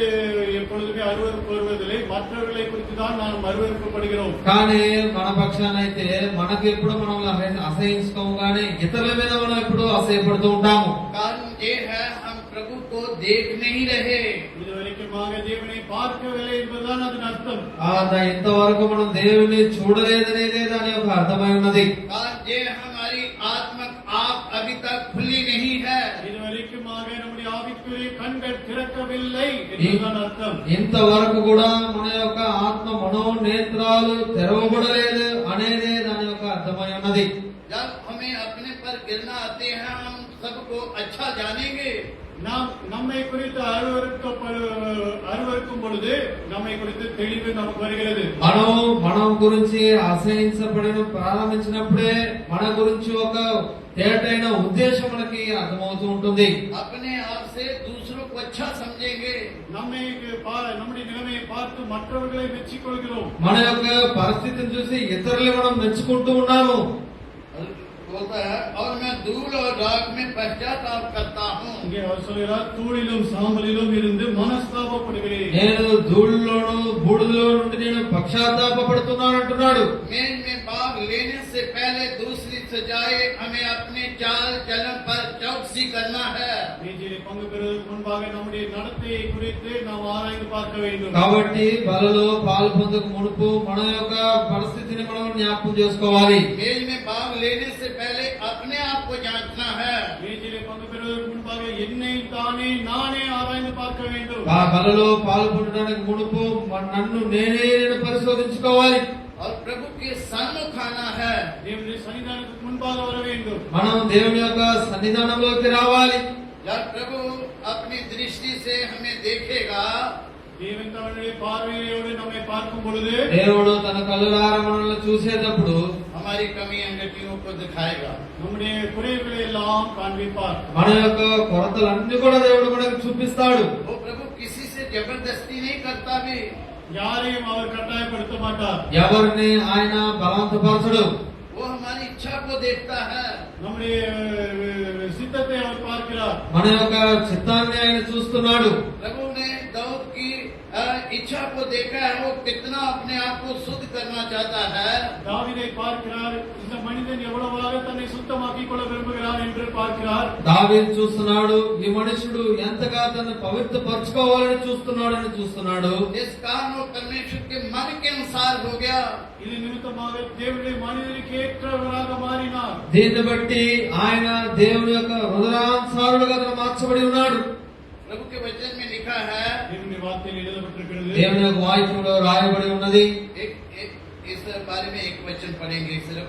எப்பொழுதுமே அருவருப்பு வருவதில்லை, மற்றவர்களை குறித்து தான் நாம் அருவருப்பு படுகிறோம். కానీ మన పక్షానైతే మనకు ఎప్పుడు మనం అసహించుకోము, కానీ ఇతరుల మీద మనం ఎప్పుడు అసహ్యపడుతూ ఉంటాము. कारण ये है, हम प्रभु को देख नहीं रहे। இதுவரைக்குமாக தேவனை பார்க்கவில்லை என்பதுதான் அதன் அர்த்தம். ఇంతవరకు మనం దేవుని చూడలేదనేదే దాని యొక్క అర్థమై ఉన్నది. कारण ये हमारी आत्मिक आँख अभी तक खुली नहीं है। இதுவரைக்குமாக நம்முடைய ஆவிக்குரிய கண்கள் திறக்கவில்லை என்பதுதான் அர்த்தம். ఇంతవరకు కూడా మన యొక్క ఆత్మ మనోనేత్రాలు తెరవబడలేదు అనేదే దాని యొక్క అర్థమై ఉన్నది. जब हमें अपने पर गिरना आते हैं, हम सबको अच्छा जानेंगे। நாம் நம்மை குறித்து அருவருக்கும் பொழுது நம்மை குறித்து தெளிவு நமக்கு வருகிறது. మనం గురించి అసహించబడిన ప్రారంభించినప్పుడే మన గురించి ఒక తేటైన ఉద్దేశం మనకి అర్థమవుతూ ఉంటుంది. अपने आप से दूसरों को अच्छा समझेंगे। நம்முடைய நிலைமையை பார்த்து மற்றவர்களை மெச்சிக்கொள்கிறோம். మన యొక్క పరిస్థితిని చూసి ఇతరులు మనం మెచ్చుకుంటూ ఉన్నాము. बोलता है, और मैं धूल और राख में पश्चाताप करता हूँ। இங்கே அவர் சொல்கிறார், தூளிலும் சாம்பலிலும் இருந்து మనస్తాపப்படுகிறேன். నేను ధూళిలోను బూడిదలో నుండి నేను పశ్చాత్తాపపడుతున్నాను అంటున్నాడు. मेज में भाग लेने से पहले दूसरी सजाए हमें अपने चाल चलन पर चौकसी करना है। மேஜையில் பங்கு பெறுவதற்கு முன்பாக நம்முடைய நடத்தையை குறித்து நாம் ஆராய்ந்து பார்க்க வேண்டும். కాబట్టి బలలో పాలు పొందక మునుపు మన యొక్క పరిస్థితిని మనం జ్ఞాపకం చేసుకోవాలి. मेज में भाग लेने से पहले अपने आप को जांचना है। மேஜையில் பங்கு பெறுவதற்கு முன்பாக என்னை தானே நானே ஆராய்ந்து பார்க்க வேண்டும். బలలో పాలు పొందడానికి మునుపు నన్ను నేను పరిశోధించుకోవాలి. और प्रभु के सम्मुख आना है। దేవుని సన్నిధానத்துக்கு முன்பாக வர வேண்டும். మనం దేవుని యొక్క సన్నిధానంలోకి రావాలి. जब प्रभु अपनी दृष्टि से हमें देखेगा, தேவன் தன்னுடைய பார்வையோடு நம்மை பார்க்கும் பொழுது దేవుడు తన కళ్ళారా మనల్ని చూసేటప్పుడు हमारी कमी अंगटियों को दिखाएगा। நம்முடைய குறைகளை எல்லாம் காண்பிப்பார். మన యొక్క కొరతలన్నీ కూడా దేవుడు మనకు చూపిస్తాడు. वो प्रभु किसी से जबरदस्ती नहीं करता भी। யாரையும் அவர் கட்டாயப்படுத்த மாட்டார். ఎవరిని ఆయన బలవంతపరచడు. वो हमारी इच्छा को देखता है। நம்முடைய சித்தத்தை அவர் பார்க்கிறார். మన యొక్క చిత్తాన్ని ఆయన చూస్తున్నాడు. प्रभु ने दाऊद की इच्छा को देखा है, वो कितना अपने आप को शुद्ध करना चाहता है। தாவீதை பார்க்கிறார், இந்த மனிதன் எவ்வளவாக தன்னை சுத்தமாக்கிக் கொள்ள விரும்புகிறார் என்று பார்க்கிறார். దావీదు చూస్తున్నాడు, ఈ మనుషుడు ఎంతగా తనను పవిత్రపరచుకోవాలని చూస్తున్నాడు. इस कारण वो परमेश्वर के मन के अनुसार हो गया। இது நிமித்தமாக தேவனுடைய மனிதனுக்கு ஏற்றவராக மாறினார். దీన్ని బట్టి ఆయన దేవుని యొక్క హృదయానుసారుడుగా మార్చబడి ఉన్నాడు. प्रभु के वचन में लिखा है, தேவனுடைய வார்த்தையில் எழுதப்பட்டிருக்கிறது. దేవుని యొక్క వాక్యంలో రాయబడి ఉన్నది. इस बारे में एक वचन पढ़ेंगे सिर्फ।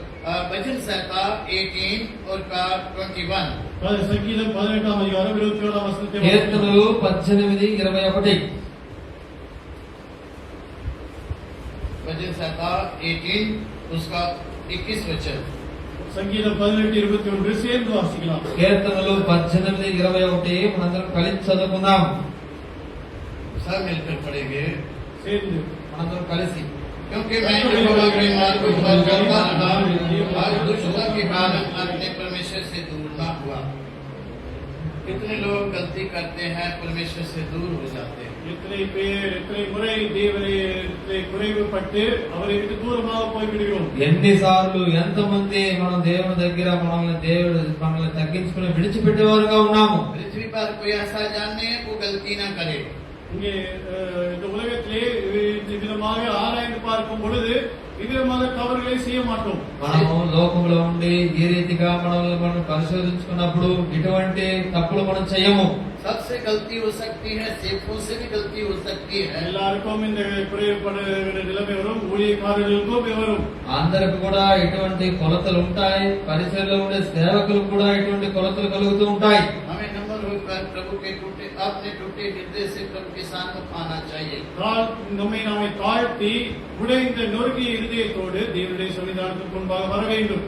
वचन संहिता 18 और 21। சங்கீதம் 18ஆம் அதிகாரம் 27ஆம் வசனத்தை కీర్తనలు 18:21. वचन संहिता 18 उसका 21 वचन। சங்கீதம் 18:21 சேர்ந்து வாசிக்கலாம். కీర్తనలు 18:21 మనందరం కలిసి చదువుకుందాం. सब मिलकर पढ़ेंगे। சேர்ந்து మనందరం కలిసి. क्योंकि मैं यहोवा के मार्ग पर चलता रहा और दुष्टता के कारण अपने परमेश्वर से दूर ना हुआ। कितने लोग गलती करते हैं, परमेश्वर से दूर हो जाते हैं। எத்தனை பேர் எத்தனை முறை தேவனை குறைவுபட்டு அவரை விட்டு தூரமாக போய்விடுகிறோம். ఎన్నిసార్లు ఎంతమంది మనం దేవుని దగ్గర మనల్ని తగ్గించుకుని విడిచిపెట్టేవారుగా ఉన్నాము. पृथ्वी पर कोई ऐसा जानने वो गलती ना करे। இங்கே இந்த உலகத்திலே விதமாக ஆராய்ந்து பார்க்கும் பொழுது విధమైన తవరులే செய்ய మాటోం. మనము లోకంలో ఉండి ఈ రీతిగా మనం పరిశోధించుకున్నప్పుడు ఇటువంటి తప్పులు మనం చేయము. सबसे गलती हो सकती है, सेवकों से भी गलती हो सकती है। எல்லாருக்கும் இந்த குறைபடுகிற நிலைமை வரும், ஊழியக்காரர்களுக்கும் வரும். అందరికి కూడా ఇటువంటి కొలతలు ఉంటాయి. పరిచర్యలో ఉండే సేవకులకు కూడా ఇటువంటి కొలతలు కలుగుతూ ఉంటాయి. हमें नम्र होकर प्रभु के अपने टूटे हृदय से प्रभु के सामने आना चाहिए। நம்மை தாழ்த்தி உடைந்த நொறுங்கிய இருதயத்தோடு தேவனுடைய சன்னிதானத்துக்கு முன்பாக வர வேண்டும்.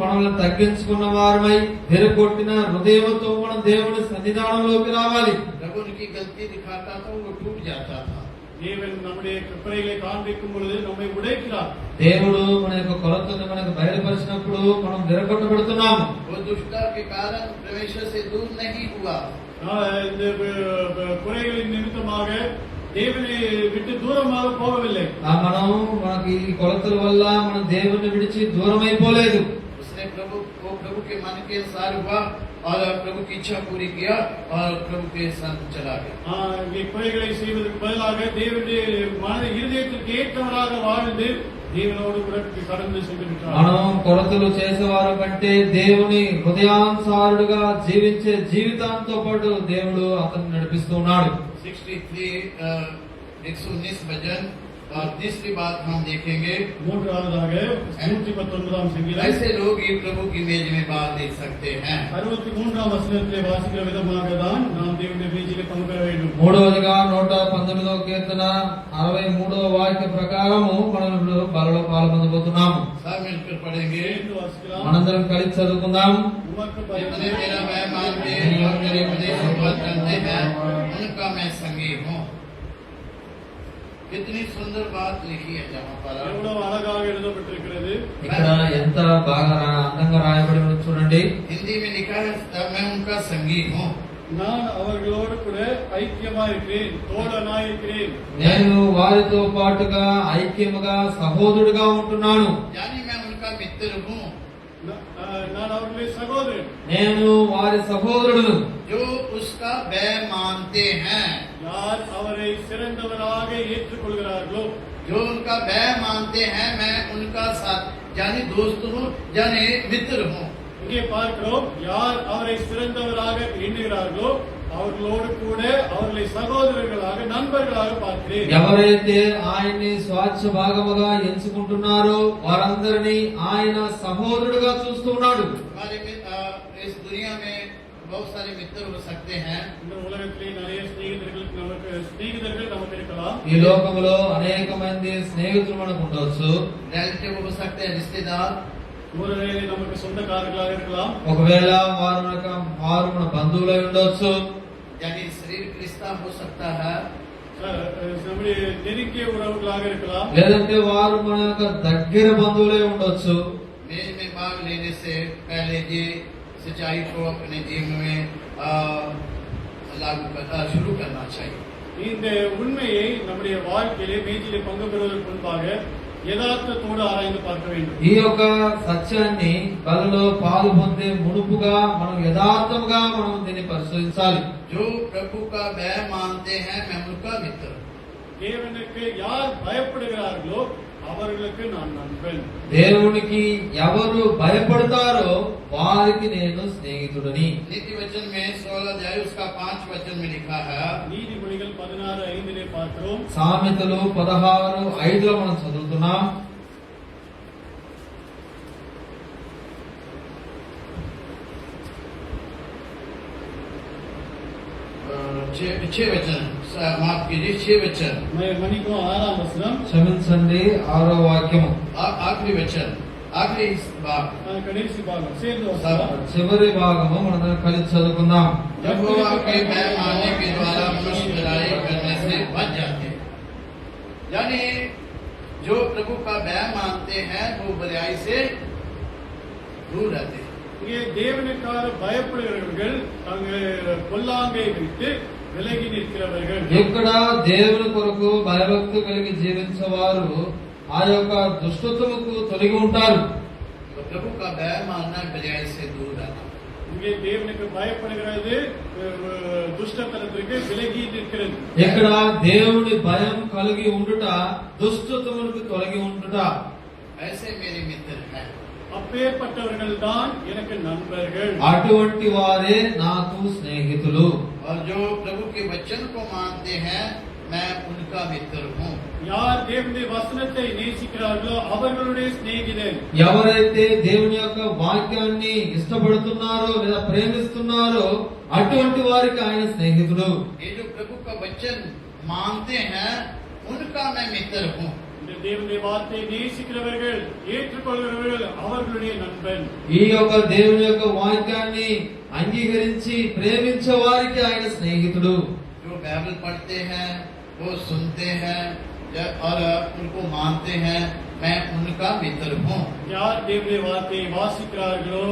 మనల్ని తగ్గించుకున్న వారమై విరగొట్టిన హృదయంతో మనం దేవుని సన్నిధానంలోకి రావాలి. प्रभु उनकी गलती दिखाता था, वो टूट जाता था। தேவன் நம்முடைய குறைகளை காண்பிக்கும் பொழுது நம்மை உடைக்கிறார். దేవుడు మన యొక్క కొలతను మనకు బయలుపరిచినప్పుడు మనం విరగొట్టబడుతున్నాము. वो दुष्टता के कारण परमेश्वर से दूर नहीं हुआ। இந்த குறைகளின் நிமித்தமாக தேவனை விட்டு தூரமாக போகவில்லை. మనకి ఈ కొలతల వల్ల మనం దేవుని విడిచి దూరం అయిపోలేదు. उसने प्रभु के मन के अनुसार हुआ और प्रभु की इच्छा पूरी किया और प्रभु के संग चला गया। இங்கே குறைகளை செய்வதற்கு பதிலாக தேவனுடைய மன இருதயத்திற்கு ஏற்றவராக வாழ்ந்து దేవునోడు కూడా கடந்து சென்று விட்டார். మనం కొలతలు చేసేవారు కంటే దేవుని హృదయానుసారుడుగా జీవించే జీవితాంతో పాటు దేవుడు అతన్ని నడిపిస్తూ ఉన్నాడు. 119 भजन और तीसरी बात हम देखेंगे। மூன்றாவதாக 119ஆம் சங்கீதம். ऐसे लोग ही प्रभु की मेज में बात दे सकते हैं। 63ஆம் வசனத்திலே வாசிக்கிற விதமாக தான் நாம் தேவனுடைய மேஜையிலே பங்கு பெற வேண்டும். మూడవదిగా 119వ కీర్తన 63వ వాక్య ప్రకారము మనం ఇప్పుడు బలలో పాల్పొందబోతున్నాము. सब मिलकर पढ़ेंगे। మనందరం కలిసి చదువుకుందాం. जितने मेरा मैं मानते और मेरे उपदेश पर चलते हैं उनका मैं संगी हूँ। कितनी सुंदर बात लिखी है जहाँ पर। எவ்வளவு அழகாக எழுதப்பட்டிருக்கிறது. ఇక్కడ ఎంత బాగా అందంగా రాయబడి ఉంది చూడండి. हिंदी में लिखा है मैं उनका संगी हूँ। நான் அவர்களோடு கூட ஐக்கியமா இருக்கிறேன், தோழனா இருக்கிறேன். నేను వారితో పాటుగా ఐక్యముగా సహోదరుడుగా ఉంటున్నాను. यानी मैं उनका मित्र हूँ। நான் அவர்களுடைய சகோதரன். నేను వారి సహోదరుడు. जो उसका वह मानते हैं, யார் அவரை சிறந்தவராக ஏற்றுக்கொள்கிறார்களோ, जो उनका वह मानते हैं, मैं उनका साथ यानी दोस्त हूँ यानी मित्र हूँ। இங்கே பார்க்கிறோம், யார் அவரை சிறந்தவராக எண்ணுகிறார்களோ அவர்களோடு கூட அவர்களை சகோதரர்களாக நண்பர்களாக பார்க்கிறேன். ఎవరైతే ఆయన్ని స్వార్థ భాగముగా ఎంచుకుంటున్నారో వారందరినీ ఆయన సహోదరుడుగా చూస్తున్నాడు. हमारे इस दुनिया में बहुत सारे मित्र हो सकते हैं। இந்த உலகத்திலே நிறைய స్నేహితులు நமக்கு இருக்கலாம். ఈ లోకంలో అనేక మంది స్నేహితులు మనకు ఉండవచ్చు. रिलेटिव हो सकते हैं, रिश्तेदार। ஒருவேளை நமக்கு சொந்தக்காரர்களாக இருக்கலாம். ఒకవేళ వారు మన బంధువులై ఉండవచ్చు. यानी शरीर रिश्ता हो सकता है। நம்முடைய நெருங்கிய உறவுகளாக இருக்கலாம். లేదంటే వారు మన యొక్క దగ్గర బంధువులై ఉండొచ్చు. मेज में भाग लेने से पहले ये सच्चाई को अपने जीवन में लागू करना शुरू करना चाहिए। இந்த உண்மையை நம்முடைய வாழ்க்கையிலே மேஜிலே பங்கு பெறுவதற்கு முன்பாக యథార్థతోడు ఆరాய்ந்து பார்க்க வேண்டும். ఈ యొక్క సత్యాన్ని బలలో పాలు పొందే మునుపుగా మనం యథార్థంగా మనం దీన్ని పరిశోధించాలి. जो प्रभु का वह मानते हैं मैं उनका मित्र। தேவனுக்கு யார் பயப்படுகிறார்களோ அவர்களுக்கு நான் நண்பன். దేవునికి ఎవరు భయపడతారో వారికి నేను స్నేహితుడని. नीति वचन में 16 अध्याय उसका 5 वचन में लिखा है। நீதிமொழிகள் 16:5 பார்க்கிறோம். సామెతలు 16:5 మనం చదువుతున్నాం. छह वचन माफ कीजिए, 6 वचन மணிக்கும் 6ஆம் வசனம். క్షమించండి 6వ వాక్యము. आखिरी वचन आखिरी बात కడేసి భాగం సేందు చివరి భాగము మనం కలిసి చదువుకుందాం. यहोवा के भय मानने के द्वारा मनुष्य बुराई करने से बच जाते हैं। यानी जो प्रभु का भय मानते हैं वो बुराई से दूर रहते हैं। இங்கே தேவனுக்காக பயப்படுகிறவர்கள் தங்கள் பொல்லாங்கை விட்டு விலகி நிற்கிறவர்கள். ఇక్కడ దేవుని కొరకు భయభక్తి కలిగి జీవించేవారు ఆ యొక్క దుష్టత్వముకు తొలగి ఉంటారు. तो प्रभु का भय मानना बुराई से दूर रहना। இங்கே தேவனுக்கு பயப்படுகிறது దుష్టతనத்திற்கு విలగి நிற்கிறது. ఇక్కడ దేవుని భయం కలిగి ఉండుట దుష్టత్వమునకు తొలగి ఉండుట. ऐसे मेरे मित्र हैं। அப்பேற்பட்டவர்கள் தான் எனக்கு நண்பர்கள். అటువంటి వారే నాకు స్నేహితులు. और जो प्रभु के वचन को मानते हैं मैं उनका मित्र हूँ। யார் தேவனுடைய வசனத்தை நேசிக்கிறார்களோ அவர்களுடைய சிநேகிதன். ఎవరైతే దేవుని యొక్క వాక్యాన్ని ఇష్టపడుతున్నారో లేదా ప్రేమిస్తున్నారో అటువంటి వారికి ఆయన స్నేహితుడు. ये जो प्रभु का वचन मानते हैं उनका मैं मित्र हूँ। இந்த தேவனுடைய வார்த்தையை நேசிக்கிறவர்கள் ஏற்றுக்கொள்கிறவர்கள் அவர்களுடைய நண்பன். ఈ యొక్క దేవుని యొక్క వాక్యాన్ని అంగీకరించి ప్రేమించే వారికి ఆయన స్నేహితుడు. जो बाइबल पढ़ते हैं वो सुनते हैं और उनको मानते हैं मैं उनका मित्र हूँ। யார் தேவனுடைய வார்த்தையை வாசிக்கிறார்களோ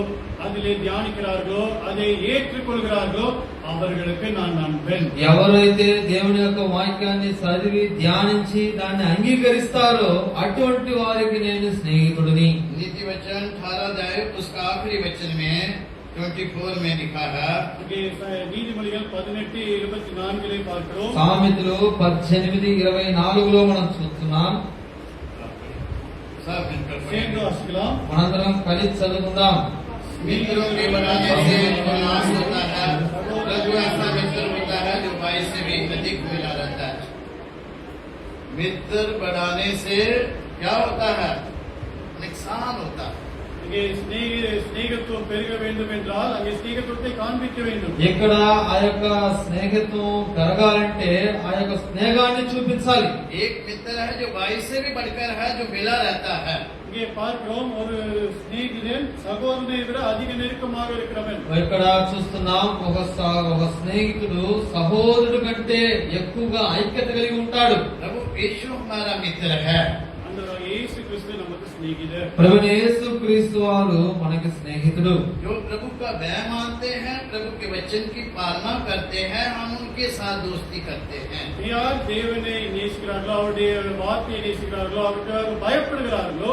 அதிலே தியானிக்கிறார்களோ அதை ஏற்றுக்கொள்கிறார்களோ அவர்களுக்கு நான் நண்பன். ఎవరైతే దేవుని యొక్క వాక్యాన్ని చదివి ధ్యానించి దాన్ని అంగీకరిస్తారో అటువంటి వారికి నేను స్నేహితుడిని. नीति वचन 18 अध्याय उसका आखिरी वचन में 24 में लिखा है। இங்கே நீதிமொழிகள் 18:24 பார்க்கிறோம். సామెతలు 18:24లో మనం చూస్తున్నాం. सब मिलकर சேர்ந்து வாசிக்கலாம். మనందరం కలిసి చదువుకుందాం. मित्रों के बनाने से जो नाश होता है प्रभु ऐसा मित्र होता है जो भाई से भी अधिक मिला रहता है। मित्र बढ़ाने से क्या होता है? नुकसान होता है। இங்கே స్నేహితుత్వం పెరగ வேண்டும் என்றால் அங்கே స్నేహితుత్వத்தை కాண்பிக்க வேண்டும். ఇక్కడ ఆ యొక్క స్నేహిత్వం పెరగాలంటే ఆ యొక్క స్నేహాన్ని చూపించాలి. एक मित्र है जो भाई से भी बढ़कर है जो मिला रहता है। இங்கே பார்க்கிறோம் ஒரு சிநேகிதன் சகோதரனை விட அதிக நெருக்கமாக இருக்கிறவன். ఇక్కడ చూస్తున్నాం ఒక స్నేహితుడు సహోదరుడు కంటే ఎక్కువగా ఐక్యత కలిగి ఉంటాడు. प्रभु यीशु हमारा मित्र है। அந்த இயேசு கிறிஸ்து நமக்கு சிநேகிதர். ప్రభు యేసు క్రీస్తు వారు మనకి స్నేహితుడు. जो प्रभु का भय मानते हैं प्रभु के वचन की पालना करते हैं हम उनके साथ दोस्ती करते हैं। யார் தேவனை நேசிக்கிறார்களோ அவருடைய வார்த்தையை நேசிக்கிறார்களோ அவருக்கு பயப்படுகிறார்களோ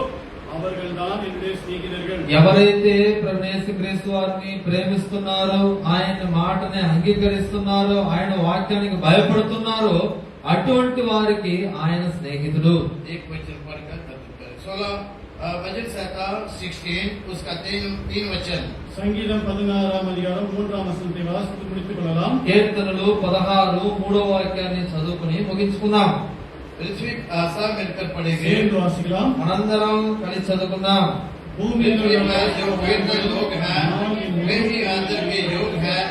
அவர்கள் தான் என்னுடைய சிநேகிதர்கள். ఎవరైతే ప్రభు యేసు క్రీస్తు వారిని ప్రేమిస్తున్నారో ఆయన మాటని అంగీకరిస్తున్నారో ఆయన వాక్యానికి భయపడుతున్నారో అటువంటి వారికి ఆయన స్నేహితుడు. एक वचन पढ़कर खत्म करें। 16 वचन 16 उसका तीन वचन। சங்கீதம் 16ஆம் அதிகாரம் 3ஆம் வசனத்தை வாசித்து முடித்துக் கொள்ளலாம். కీర్తనలు 16 3వ వాక్యాన్ని చదువుకుని ముగించుకుందాం. पृथ्वी सब मिलकर पढ़ेंगे। சேர்ந்து வாசிக்கலாம். మనందరం కలిసి చదువుకుందాం. पृथ्वी पर जो पवित्र लोग हैं वे ही आदर के योग्य हैं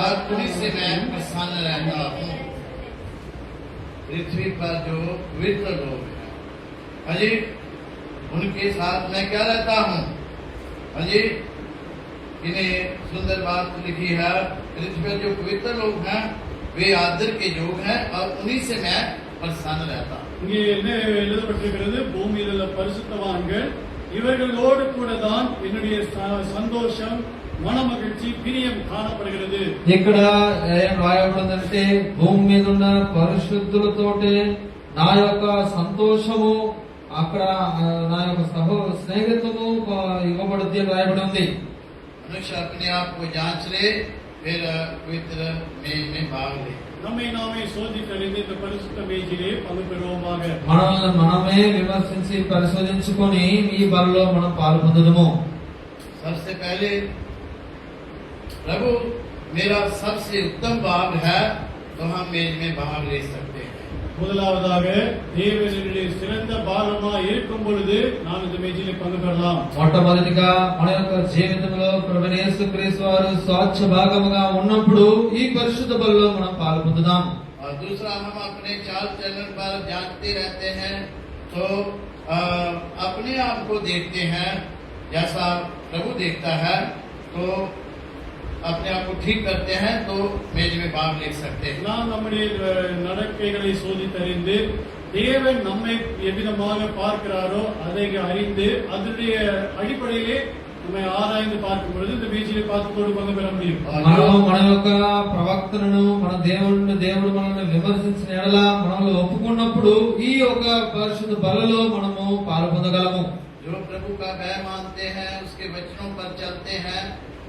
और उन्हीं से मैं प्रसन्न रहता हूँ। पृथ्वी पर जो पवित्र लोग हैं अजी उनके साथ मैं क्या रहता हूँ? अजी इन्हें सुंदर बात लिखी है। पृथ्वी पर जो पवित्र लोग हैं वे आदर के योग्य हैं और उन्हीं से मैं प्रसन्न रहता हूँ। இங்கே என்ன எழுதப்பட்டிருக்கிறது? பூமியில் உள்ள பரிசுத்தவான்கள் இவர்களோடு கூட தான் என்னுடைய சந்தோஷம் மனமகிழ்ச்சி பிரியம் காணப்படுகிறது. ఇక్కడ ఏం రాయబడిందంటే భూమి మీద ఉన్న పరిశుద్ధులతోటే నా యొక్క సంతోషము అక్కడ నా యొక్క స్నేహితము ఇవ్వబడుద్ది అని రాయబడి ఉంది. मनुष्य अपने आप को जांच ले फिर पवित्र में भाग ले। நம்மை நாமே சோதித்தறிந்து இந்த பரிசுத்த மேஜிலே பங்கு பெறுவோமாக. మనల్ని మనమే విమర్శించి పరిశోధించుకొని ఈ బలలో మనం పాల్పొందుదము. सबसे पहले प्रभु मेरा सबसे उत्तम भाग है तो हम मेज में भाग ले सकते हैं। முதலாவதாக தேவனுடைய சிறந்த பாகமா இருக்கும் பொழுது நான் இந்த மேஜிலே பங்கு பெறலாம். మొట్టమొదటిగా మన యొక్క జీవితంలో ప్రభువైన యేసుక్రీస్తు వారు స్వచ్ఛ భాగముగా ఉన్నప్పుడు ఈ పరిశుద్ధ బలిలో మనం పాల్పొందుదాం. और दूसरा हम अपने चाल चलन पर जानते रहते हैं तो अपने आप को देखते हैं जैसा प्रभु देखता है तो अपने आप को ठीक करते हैं तो मेज में भाग ले सकते हैं। நாம் நம்முடைய நடக்கைகளை சோதித்தறிந்து தேவன் நம்மை எவ்விதமாக பார்க்கிறாரோ அதை அறிந்து அதனுடைய அடிப்படையிலே நம்மை ஆராய்ந்து பார்க்கும் பொழுது இந்த மேஜையிலே பார்த்து பங்கு பெற முடியும். మనం మన యొక్క ప్రవక్తలను మన దేవుడు మనల్ని విమర్శించిన ఎడల మనల్ని ఒప్పుకున్నప్పుడు ఈ యొక్క పరిశుద్ధ బలలో మనము పాల్పొందగలము. जो प्रभु का भय मानते हैं, उसके वचनों पर चलते हैं,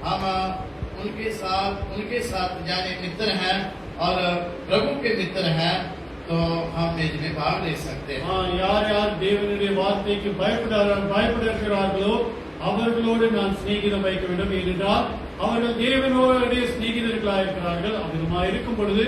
हम उनके साथ जाने मित्र हैं और प्रभु के मित्र हैं, तो हम मेज में भाग ले सकते हैं। யார் யார் தேவனுடைய வார்த்தைக்கு பயப்படுகிறார்களோ அவர்களோடு நான் சிநேகிதம் வைக்க வேண்டும். ஏனென்றால் அவர்கள் தேவனோடைய சிநேகிதர்களாக இருக்கிறார்கள். அவ்விதமாக இருக்கும் பொழுது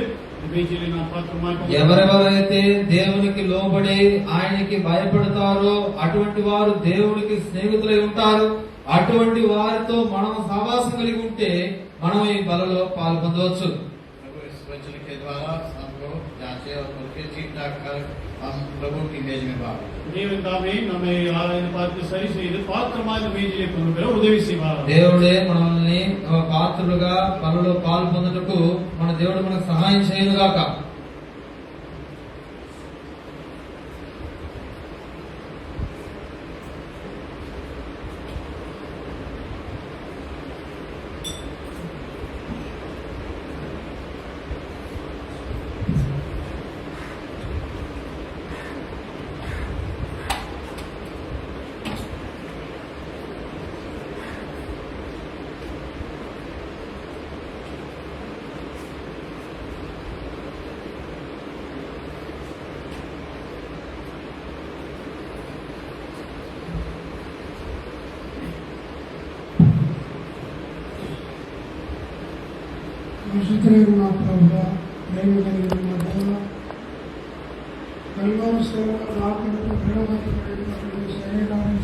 ఎవరెవరైతే దేవునికి లోబడి ఆయనకి భయపడతారో అటువంటి వారు దేవునికి స్నేహితులై ఉంటారు. అటువంటి వారితో మనం సహవాసం కలిగి ఉంటే మనం ఈ బలలో పాల్పొందవచ్చు. इस वचन के द्वारा हमको जांचे और उनके ठीक ठाक कर हम प्रभु की मेज में भाग தேவன் தாமே நம்மை ஆராய்ந்து பார்த்து சரி செய்து பாத்திரமாக இந்த மேஜையிலே பங்கு பெற உதவி செய்வார். దేవుడే మనల్ని పాత్రులుగా బలలో పాల్పొందుటకు మన దేవుడు మనకు సహాయం చేయను గాక. పరిశుద్ధులైన మా ప్రభువా, ప్రేమ కలిగిన మా దేవా, కల్వారి సేవలో రాకుండా ప్రేమ కలిగినటువంటి శరీరాన్ని